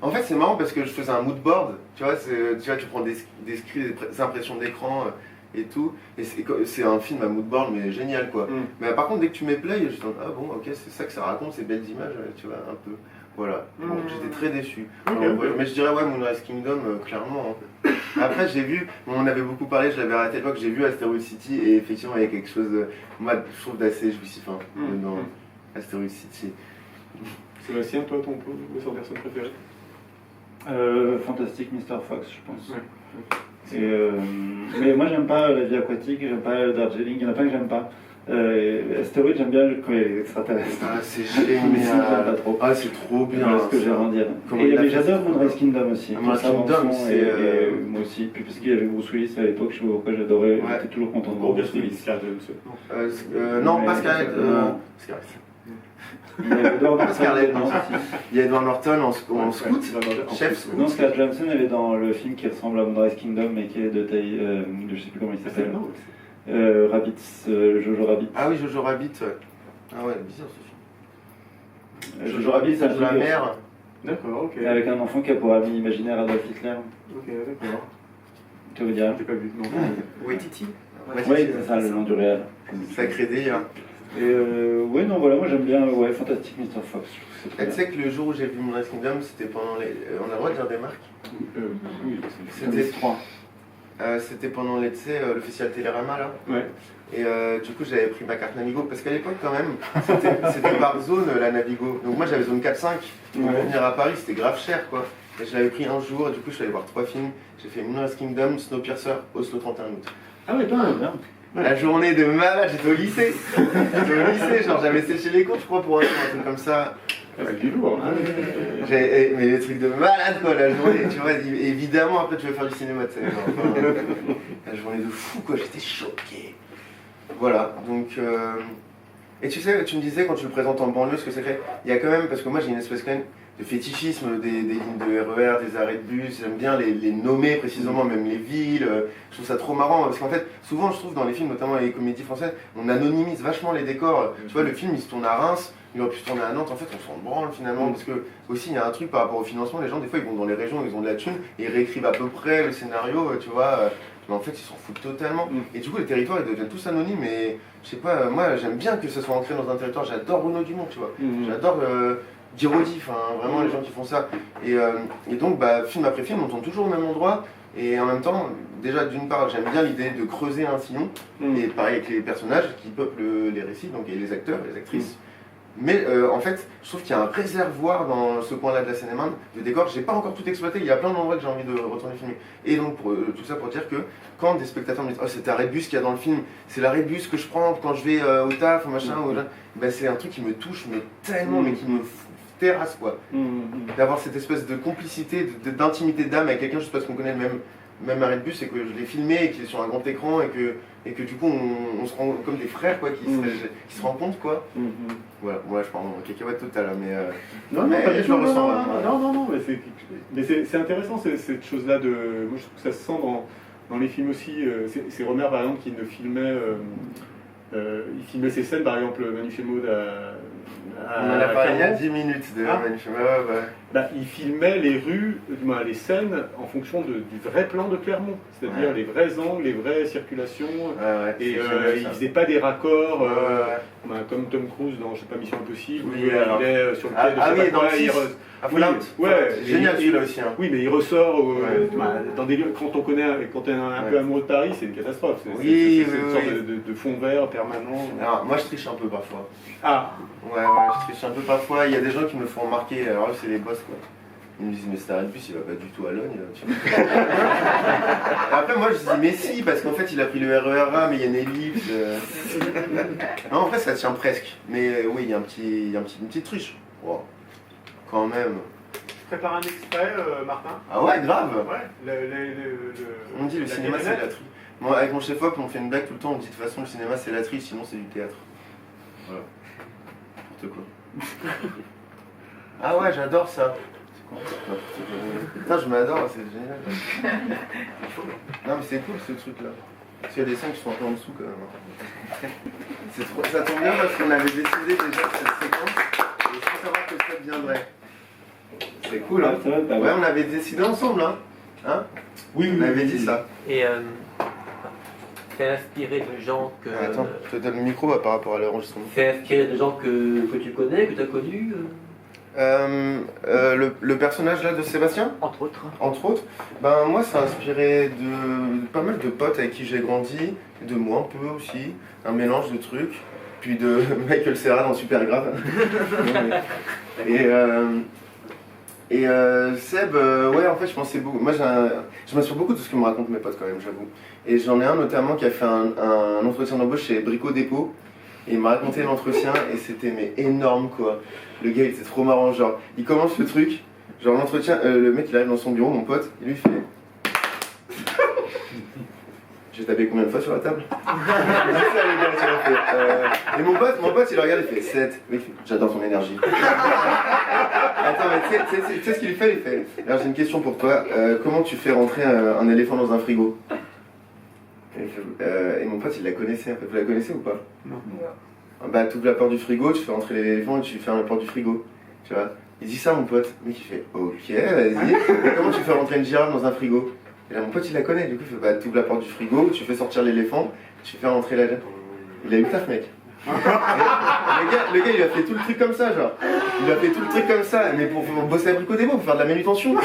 En fait, c'est marrant parce que je faisais un mood board, tu vois, tu prends des scripts, des impressions d'écran et tout, et c'est un film à mood board, mais génial, quoi. Mais par contre, dès que tu mets play, je me dis, ah bon, ok, c'est ça que ça raconte, ces belles images, tu vois, un peu. Voilà, bon, j'étais très déçu. Ouais, mais je dirais, ouais, Moonrise Kingdom, clairement. Hein. Après, j'ai vu, on avait beaucoup parlé, je l'avais arrêté à l'époque, j'ai vu Asteroid City, et effectivement, il y a quelque chose, moi, je trouve d'assez jouissif dans Asteroid City. Sébastien, toi, ton Wes Anderson préféré? Fantastique Mr. Fox, je pense. Ouais. Et, mais moi j'aime pas La Vie aquatique, j'aime pas Darjeeling, il y en a pas que j'aime pas. Asteroid, j'aime bien quand il y a les extraterrestres. Ah, c'est Mais sinon, j'aime génial. pas trop. Ah, c'est trop bien. Voilà ce que j'ai à en dire. Comment Et il a mais fait j'adore ça. Moonrise Kingdom aussi. Moonrise Pour sa Kingdom, bande-son, c'est, et moi aussi. Puis parce qu'il y avait Bruce Willis à l'époque, je sais pas pourquoi j'adorais. Ouais. J'étais toujours content de voir Pour bien Bruce suivi, Willis. Scarlett Johansson. Non, Mais- pas Scarlett. non. Scarlett. Il y avait Edward Pas Norton Scarlett, dedans non. aussi. Il y a Edward Norton en scout. En Chef plus, scout. Non, Scarlett Johansson, elle est dans le film qui ressemble à Moonrise Kingdom, mais qui est de taille. Je sais plus comment il c'est s'appelle. marrant. Rabbit, Jojo Rabbit. Ah oui, Jojo Rabbit, ouais. Ah ouais, bizarre ce film. Jojo Rabbit, ça joue la mère. D'accord, ok. avec un enfant qui a pour ami imaginaire Adolf Hitler. Ok, d'accord. Tu veux dire? J'ai pas vu, non. Oui, Titi. Oui, c'est ça le nom du réel. Sacré délire. Et ouais, non, voilà, moi j'aime bien, ouais, Fantastic Mr. Fox. Je trouve que c'est très Tu bien. sais que le jour où j'ai vu Moonrise Kingdom, c'était pendant les. On a le droit de dire des marques. Oui, C'était 3. C'était pendant les, tu sais, le festival Télérama là. Ouais. Et du coup, j'avais pris ma carte Navigo parce qu'à l'époque, quand même, c'était par zone la Navigo. Donc moi, j'avais zone 4-5. Donc Ouais. pour venir à Paris, c'était grave cher quoi. Et je l'avais pris un jour et du coup, je suis allé voir 3 films. J'ai fait Moonrise Kingdom, Snowpiercer, Oslo 31 août. Ah ouais, pas Bien. La journée de malade, j'étais au lycée. J'étais au lycée, genre j'avais séché les cours, je crois, pour aller un truc comme ça. Ah, c'est du lourd. Hein. Mais les trucs de malade quoi, la journée, tu vois. Évidemment, après, tu vas faire du cinéma, tu sais. Genre, enfin, la journée de fou quoi, j'étais choqué. Voilà, donc. Et tu sais, tu me disais quand tu le présentes en banlieue, ce que c'est fait, il y a quand même, parce que moi j'ai une espèce quand même de fétichisme des lignes de RER, des arrêts de bus, j'aime bien les nommer précisément, même les villes, je trouve ça trop marrant, parce qu'en fait, souvent je trouve dans les films, notamment les comédies françaises, on anonymise vachement les décors, tu vois, le film il se tourne à Reims, il aurait pu se tourner à Nantes, en fait on s'en branle finalement, parce que aussi il y a un truc par rapport au financement, les gens des fois ils vont dans les régions, ils ont de la thune, et ils réécrivent à peu près le scénario, tu vois, mais en fait ils s'en foutent totalement, et du coup les territoires ils deviennent tous anonymes, et je sais pas, moi j'aime bien que ce soit ancré dans un territoire, j'adore Bruno Dumont, tu vois, j'adore Giraudy, enfin vraiment les gens qui font ça. Et donc bah, film après film, on tourne toujours au même endroit. Et en même temps, déjà d'une part, j'aime bien l'idée de creuser un sillon. Et pareil avec les personnages qui peuplent les récits, donc et les acteurs, les actrices. Mais en fait, je trouve qu'il y a un réservoir dans ce coin-là de la Seine-et-Marne de décors. J'ai pas encore tout exploité, il y a plein d'endroits que j'ai envie de retourner filmer. Et donc tout ça pour dire que quand des spectateurs me disent « Oh, c'est ta rébus qu'il y a dans le film, c'est la rébus que je prends quand je vais au taf, machin, ou, ben, c'est un truc qui me touche mais tellement, mais qui me terrasse, quoi. D'avoir cette espèce de complicité, d'intimité d'âme avec quelqu'un juste parce qu'on connaît le même arrêt de bus et que je l'ai filmé et qu'il est sur un grand écran et que du coup on se rend qui des frères quoi, qui se rencontrent quoi. Voilà, moi je parle en cacahuète totale, mais Non, mais pas du je tout, le ressens. non, mais c'est intéressant cette chose-là de. Moi je trouve que ça se sent dans les films aussi. C'est Romer par exemple qui ne filmait. Il filmait ses scènes, par exemple Manu Chemaud On en a parlé il y a Clermont. 10 minutes de Ah. Manu Chemaud, ouais. Bah, il filmait les rues, les scènes en fonction du vrai plan de Clermont, c'est-à-dire Ouais. les vrais angles, les vraies circulations. Ouais, Et c'est génial, il ça. faisait pas des raccords Ouais. comme Tom Cruise dans je sais pas Mission Impossible où Oui, alors. il est sur le quai Ah, de je ah sais oui, pas dans quoi, le il 6. Ah, oui, Fallout. ouais, C'est génial et- celui-là aussi. Hein. Oui, mais il ressort Ouais. dans des lieux quand on connaît, quand on est un Ouais. peu amoureux de Paris, c'est une catastrophe. C'est Oui, c'est oui, une sorte oui. de fond vert permanent. Alors, moi je triche un peu parfois. Ah, Ouais, je triche un peu parfois. Il y a des gens qui me font remarquer, alors eux, c'est les boss quoi. Ils me disent, mais Star Plus, il va pas du tout à Logne. Tu vois. Et après, moi je dis, mais si, parce qu'en fait, il a pris le RER A, mais il y a une ellipse. Non, en fait, ça tient presque. Mais oui, il y a une petite triche. Wow. Quand même. Je prépare un extrait, Martin. Ah ouais, grave. Ouais, On me dit, le cinéma, c'est la triche. Moi, avec mon chef-op, on fait une blague tout le temps. On me dit, de toute façon, le cinéma, c'est la triche, sinon, c'est du théâtre. Voilà. N'importe quoi. Ah ouais, j'adore ça. Putain, je m'adore, c'est génial. Non, mais c'est cool ce truc-là. Parce qu'il y a des scènes qui sont un peu en dessous quand même. C'est trop... Ça tombe bien parce qu'on avait décidé déjà de cette séquence et il faut savoir que ça viendrait. C'est cool, hein. Ça va, bah Ouais, on avait décidé ensemble, hein. oui, On avait dit ça. Et c'est inspiré de gens que. Attends, je te donne le micro par rapport à l'enregistrement. C'est inspiré de gens que tu connais, que tu as connus, Le personnage là de Sébastien, entre autres. entre autres, ben moi ça a inspiré de pas mal de potes avec qui j'ai grandi, de moi un peu aussi, un mélange de trucs, puis de Michael Cera dans Super Grave. Et Seb, ouais en fait je pensais beaucoup, moi je m'inspire beaucoup de ce que me racontent mes potes quand même, j'avoue. Et j'en ai un notamment qui a fait un entretien d'embauche chez Brico Dépôt. Et il m'a raconté l'entretien et c'était mais énorme quoi. Le gars il était trop marrant, genre il commence le truc, genre l'entretien, le mec il arrive dans son bureau, mon pote, il lui fait j'ai tapé combien de fois sur la table? Il dit ça, le gars, tu vois, fait, et mon pote il le regarde, il fait 7. Il fait j'adore ton énergie. Attends mais tu sais ce qu'il fait? Il fait alors j'ai une question pour toi, comment tu fais rentrer un éléphant dans un frigo? Et mon pote il la connaissait, vous la connaissez ou pas? Non. Bah tu ouvres la porte du frigo, tu fais rentrer l'éléphant et tu fermes la porte du frigo, tu vois. Il dit ça mon pote, le mec il fait ok vas-y, et comment tu fais rentrer une girafe dans un frigo? Et là mon pote il la connaît, du coup il fait bah tu ouvres la porte du frigo, tu fais sortir l'éléphant, tu fais rentrer la girafe. Il a eu le taf mec. Le gars il a fait tout le truc comme ça genre. Il a fait tout le truc comme ça, mais pour bosser à Brico Dépôt, pour faire de la manutention.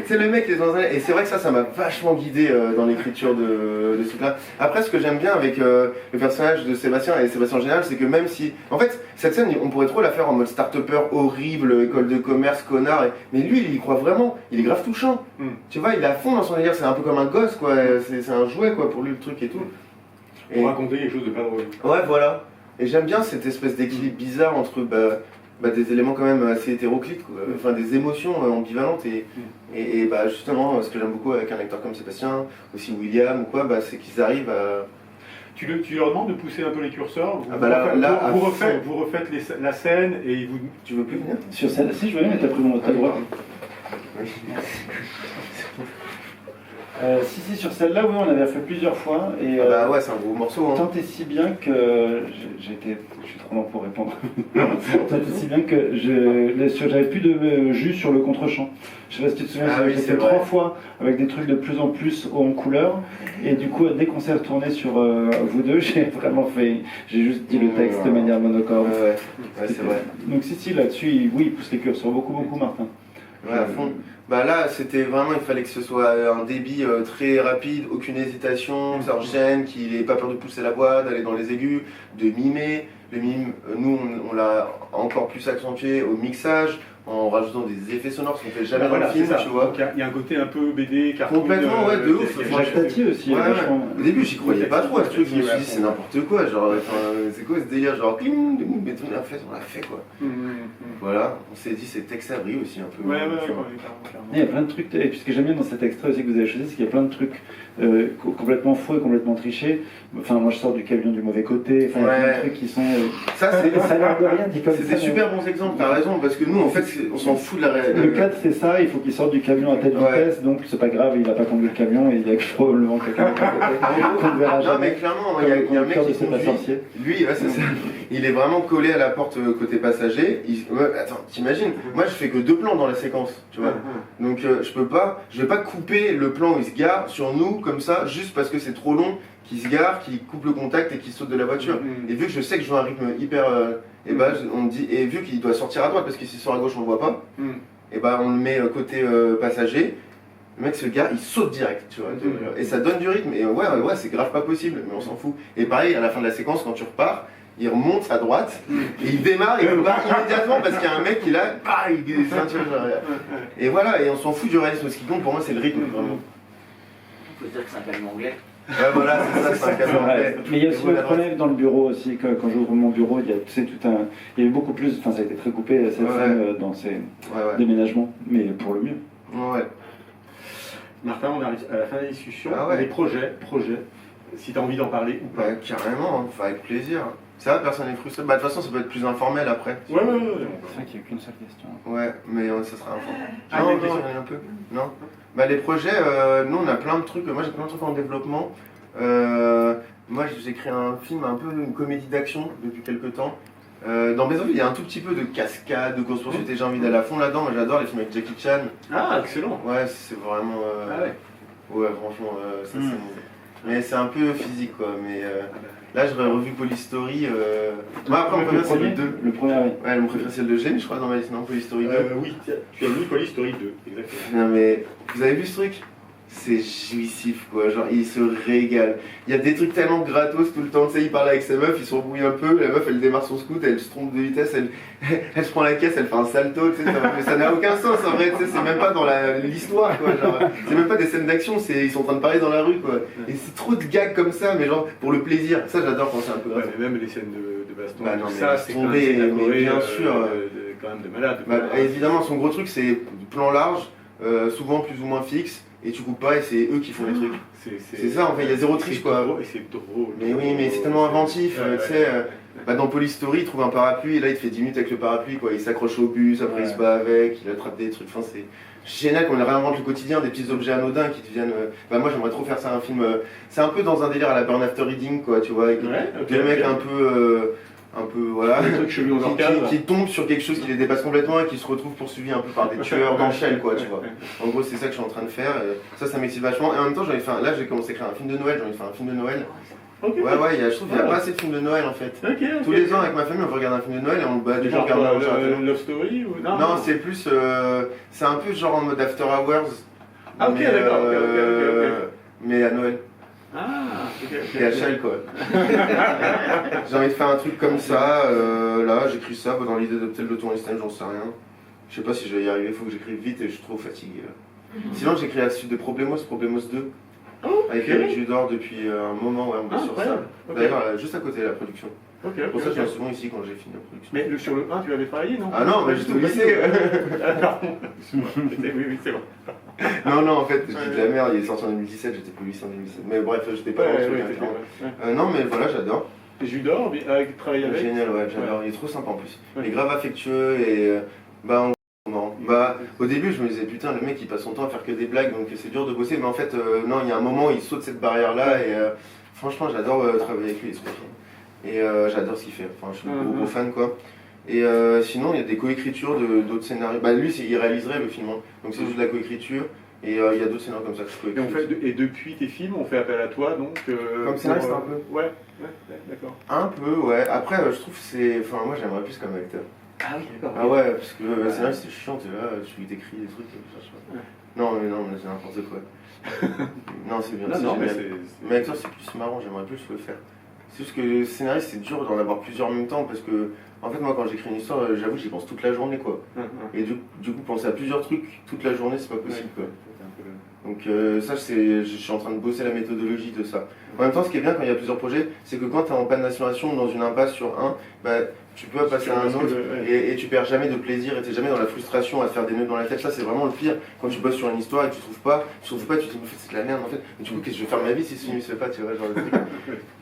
C'est le mec qui est dans un... Et c'est vrai que ça m'a vachement guidé dans l'écriture de ce truc-là. Après, ce que j'aime bien avec le personnage de Sébastien et Sébastien en général, c'est que même si... En fait, cette scène, on pourrait trop la faire en mode start-upper horrible, école de commerce, connard. Mais lui, il y croit vraiment. Il est grave touchant. Tu vois, il est à fond dans son délire. C'est un peu comme un gosse, quoi. C'est un jouet, quoi, pour lui, le truc et tout. pour raconter quelque chose de pas drôle. Ouais, voilà. Et j'aime bien cette espèce d'équilibre bizarre entre des éléments quand même assez hétéroclites, quoi. Enfin des émotions ambivalentes et justement ce que j'aime beaucoup avec un acteur comme Sébastien, aussi William ou quoi, c'est qu'ils arrivent à... Tu leur demandes de pousser un peu les curseurs, vous refaites la scène et vous... Tu veux plus venir? Sur celle-ci, je veux bien, mais t'as pris mon ta droite. Si, sur celle-là, oui, on avait fait plusieurs fois. Et, ouais, c'est un gros morceau. Hein. Tant et si bien que. Je suis trop lent pour répondre. Tant et si bien que j'avais plus de jus sur le contre-champ. Je sais pas si tu te souviens, j'avais fait 3 fois avec des trucs de plus en plus hauts en couleur. Et du coup, dès qu'on s'est retourné sur vous deux, j'ai juste dit le texte de manière monocorde. Ouais, c'est vrai. Donc, si, là-dessus, oui, il pousse les curseurs beaucoup, Martin. Ouais, à fond. Là, c'était vraiment, il fallait que ce soit un débit très rapide, aucune hésitation, ça enchaîne, qu'il n'ait pas peur de pousser la voix, d'aller dans les aigus, de mimer. Le mime, nous, on l'a encore plus accentué au mixage, en rajoutant des effets sonores, ce qu'on fait jamais dans le film, tu vois. Il y a un côté un peu BD, cartoon. Complètement, ouais, de ouf. Jacques Tati aussi, vachement. Au début, j'y croyais pas trop à ce truc, je me suis dit, c'est n'importe quoi, genre, c'est quoi ce délire, genre, cling, mais on l'a fait, quoi. Voilà, on s'est dit c'est Tex Avery aussi un peu. Ouais, Tu vois. clairement. Il y a plein de trucs, et puis ce que j'aime bien dans cet extrait aussi que vous avez choisi, c'est qu'il y a plein de trucs complètement faux et complètement trichés. Enfin, moi je sors du camion du mauvais côté, enfin, il y a plein de trucs qui sont. Ça, Ça a l'air de rien dit comme ça. c'est des super bons exemples, t'as raison, parce que nous en fait on s'en fout de la réalité. Le cadre c'est ça, il faut qu'il sorte du camion à telle vitesse, donc c'est pas grave, il va pas conduire le camion et il y a que probablement quelqu'un de côté qu'on ne verra Non jamais. mais clairement, il y a un mec qui conduit, lui, ouais, c'est ça. Il est vraiment collé à la porte côté passager. Attends, t'imagines, moi je fais que 2 plans dans la séquence, tu vois. Donc je vais pas couper le plan où il se gare sur nous comme ça, juste parce que c'est trop long, qu'il se gare, qu'il coupe le contact et qu'il saute de la voiture. Et vu que je sais que je joue un rythme hyper... et bah on me dit, et vu qu'il doit sortir à droite, parce que s'il sort à gauche on le voit pas, et bah on le met côté passager. Le mec se gare, il saute direct, tu vois. Et ça donne du rythme. Et ouais, c'est grave pas possible, mais on s'en fout. Et pareil, à la fin de la séquence, quand tu repars, il remonte à droite, et il démarre, et il repart immédiatement parce qu'il y a un mec qui est là, il ceinture derrière. Et voilà, et on s'en fout du réalisme. Ce qui compte pour moi, c'est le rythme, vraiment. On peut dire que c'est un camion anglais. Ouais, voilà, c'est ça, c'est un cadeau anglais. Mais il y a aussi le problème dans le bureau aussi, quand j'ouvre mon bureau, il y a il y a eu beaucoup plus, enfin ça a été très coupé cette scène dans ces déménagements, mais pour le mieux. Ouais. Martin, on arrive à la fin de la discussion. Ah ouais. Les projets, si tu as envie d'en parler ou pas. Ouais, carrément, hein, enfin, avec plaisir. Ça va, personne n'est frustré. Bah, de toute façon, ça peut être plus informel après. Ouais. C'est vrai qu'il n'y a qu'une seule question. Ouais, mais ça sera informel. Ah, Non, il y a une question. un peu. Non. Bah, les projets, nous, on a plein de trucs. Moi, j'ai plein de trucs en développement. Moi, j'ai créé un film, un peu une comédie d'action depuis quelques temps. Dans Maisonville, il y a un tout petit peu de cascade, de course-poursuite, et j'ai envie d'aller à fond là-dedans. Moi, j'adore les films avec Jackie Chan. Ah, excellent. Ouais, c'est vraiment. Ah ouais. Ouais, franchement, ça c'est. Mais c'est un peu physique, quoi. Mais là, j'aurais revu Police Story. Moi, après, mon préféré, c'est le 2. Le premier, oui. Ouais, mon préféré, c'est le 2. J'ai mis, je crois, dans ma liste, non, Police Story 2. Oui, tu as mis Police Story 2, exactement. Non, mais vous avez vu ce truc? C'est jouissif, quoi. Genre, il se régale. Il y a des trucs tellement gratos tout le temps. Tu sais, il parle avec sa meuf, il s'embrouille un peu. La meuf, elle démarre son scoot, elle se trompe de vitesse, elle se prend la caisse, elle fait un salto. Tu sais, mais ça n'a aucun sens en vrai. Tu sais, c'est même pas dans l'histoire, quoi. Genre, c'est même pas des scènes d'action, ils sont en train de parler dans la rue, quoi. Et c'est trop de gags comme ça, mais genre, pour le plaisir. Ça, j'adore quand c'est un peu Ouais, grave. mais même les scènes de baston, Bah non, tout mais ça, laisse c'est tomber, quand même mais bien sûr. quand même de malade. Bah, évidemment, son gros truc, c'est plan large, souvent plus ou moins fixe. Et tu coupes pas et c'est eux qui font les trucs. C'est ça en fait, il y a zéro triche quoi. Et c'est drôle. Mais oui, mais c'est tellement inventif, Ouais, tu sais. Bah, dans Police Story, il trouve un parapluie et là il te fait 10 minutes avec le parapluie quoi. Il s'accroche au bus, après il se bat avec, il attrape des trucs. Enfin, c'est génial qu'on réinvente le quotidien, des petits objets anodins qui deviennent. Bah, moi j'aimerais trop faire ça, un film. C'est un peu dans un délire à la Burn After Reading quoi, tu vois. Avec des mecs un peu voilà, des trucs chelous en arcade. qui tombent sur quelque chose qui les dépasse complètement et qui se retrouvent poursuivis un peu par des tueurs dans Shell quoi, tu vois. En gros, c'est ça que je suis en train de faire. Et ça m'excite vachement. Et en même temps, là, j'ai commencé à écrire un film de Noël. J'ai envie de faire un film de Noël. Okay. Ouais, je trouve qu'il n'y a pas assez de films de Noël en fait. Tous les ans, avec ma famille, on regarde un film de Noël et on le bat du genre Love Story ou non? Non, c'est plus. C'est un peu genre en mode After Hours. Ah, ok, d'accord. Mais à Noël. Ah, ok. Et à Shell quoi. J'ai envie de faire un truc comme ça. Là, j'écris ça dans l'idée de peut-être l'auto-Einstein, j'en sais rien. Je sais pas si je vais y arriver, il faut que j'écrive vite et je suis trop fatigué. Sinon, j'écris la suite de Problemos 2. Avec Eric Judor depuis un moment, ouais, on est sur ça. D'ailleurs, juste à côté de la production. Pour ça, je viens souvent ici quand j'ai fini la production. Mais sur le 1, tu avais travaillé, non? Ah non, mais j'étais au lycée. Oui, c'est bon. Non, en fait, je dis de la merde, il est sorti en 2017, j'étais pas au lycée en 2017. Mais bref, j'étais pas dans le truc. Non, mais voilà, j'adore. Judor, travailler avec? Génial, ouais, j'adore. Il est trop sympa en plus. Il est grave affectueux et au début je me disais putain le mec il passe son temps à faire que des blagues donc c'est dur de bosser mais en fait non il y a un moment où il saute cette barrière là et franchement j'adore travailler avec lui, il est trop fin. Et j'adore ce qu'il fait, enfin je suis gros fan quoi. Et sinon il y a des coécritures d'autres scénarios, bah lui il réaliserait le film hein. Donc c'est juste de la coécriture et il y a d'autres scénarios comme ça que je coécris. Et depuis tes films on fait appel à toi donc comme scénariste un peu. Ouais, d'accord. Un peu ouais, après je trouve que c'est, enfin moi j'aimerais plus comme acteur. Ah oui, d'accord. Ah ouais, parce que le scénario c'est chiant, tu vois, tu t'écris des trucs comme ça, je sais pas. Non, mais c'est n'importe quoi. Non, c'est bien, Non, mais acteur c'est plus marrant, j'aimerais plus le faire. C'est juste que scénariste c'est dur d'en avoir plusieurs en même temps parce que, en fait, moi quand j'écris une histoire, j'avoue, j'y pense toute la journée quoi. Et du coup, penser à plusieurs trucs toute la journée, c'est pas possible quoi. Donc ça, je suis en train de bosser la méthodologie de ça. En même temps, ce qui est bien quand il y a plusieurs projets, c'est que quand tu es en panne d'assuration ou dans une impasse sur un, bah, tu peux passer à un autre et tu perds jamais de plaisir et tu n'es jamais dans la frustration à te faire des nœuds dans la tête. Ça, c'est vraiment le pire. Quand tu bosses sur une histoire et que tu trouves pas, tu te dis, mais en fait, c'est de la merde en fait. Mais du coup, qu'est-ce que je vais faire de ma vie si ce film ne se fait pas, tu vois, genre le truc.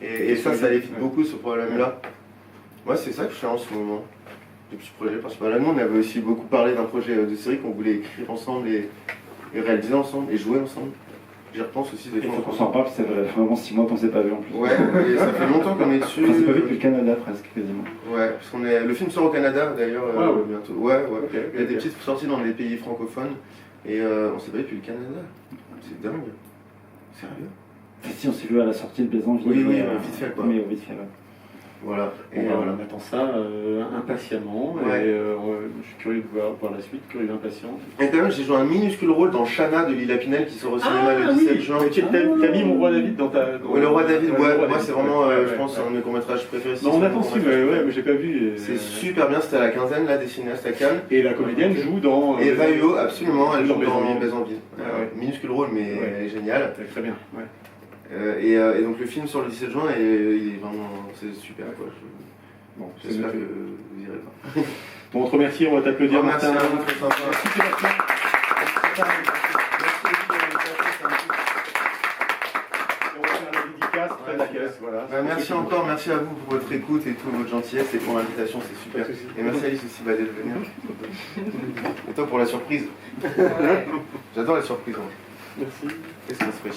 Et ça évite beaucoup ce problème-là. Moi, c'est ça que je fais en ce moment. Des petits projets principalement. On avait aussi beaucoup parlé d'un projet de série qu'on voulait écrire ensemble et réaliser ensemble et jouer ensemble. J'y repense aussi des Il fois. faut qu'on s'en parle, c'est vraiment 6 mois qu'on s'est pas vu en plus. Ouais, et ça fait longtemps qu'on est dessus. Enfin, c'est pas vu depuis le Canada presque, quasiment. Ouais, parce qu'on est. Le film sort au Canada d'ailleurs bientôt. Ouais. Il y a des petites sorties dans les pays francophones et on s'est pas vu depuis le Canada. C'est dingue. Sérieux? Si, on s'est vu à la sortie de Bézanville. Oui, mais, vite fait quoi. Mais vite fait, ouais. Voilà. Et voilà, on attend ça impatiemment. Ouais. Et je suis curieux de voir la suite, curieux d'impatience. Et quand même, j'ai joué un minuscule rôle dans Shanna de Lila Pinel qui sort au cinéma le 17 juin. T'as mis mon roi David dans ta. Ouais, le roi David, le roi moi David, c'est vraiment, ouais, je pense, un de mes courts-métrages préférés. Non, on attend aussi, mais j'ai pas vu. C'est super bien, c'était à la quinzaine là, des cinéastes à Cannes. Et la comédienne joue dans. Eva Huot, absolument, elle joue dans Bézanville. Bézanville. Ouais. Minuscule rôle, mais elle est géniale. Très bien, ouais. Et donc le film sort le 17 juin et il est vraiment, c'est super quoi. Bon, J'espère que vous irez pas. Bon, on te remercie, on va t'applaudir, Merci Martin. à vous, très sympa. Merci, Sébastien. Et on va faire la dédicace près de la caisse, voilà. Bah, merci encore, merci à vous pour votre écoute et toute votre gentillesse et pour l'invitation, c'est super. Pas de souci. Et merci Alice aussi de venir. Et toi pour la surprise. J'adore la surprise. Merci. Qu'est-ce qu'on se fait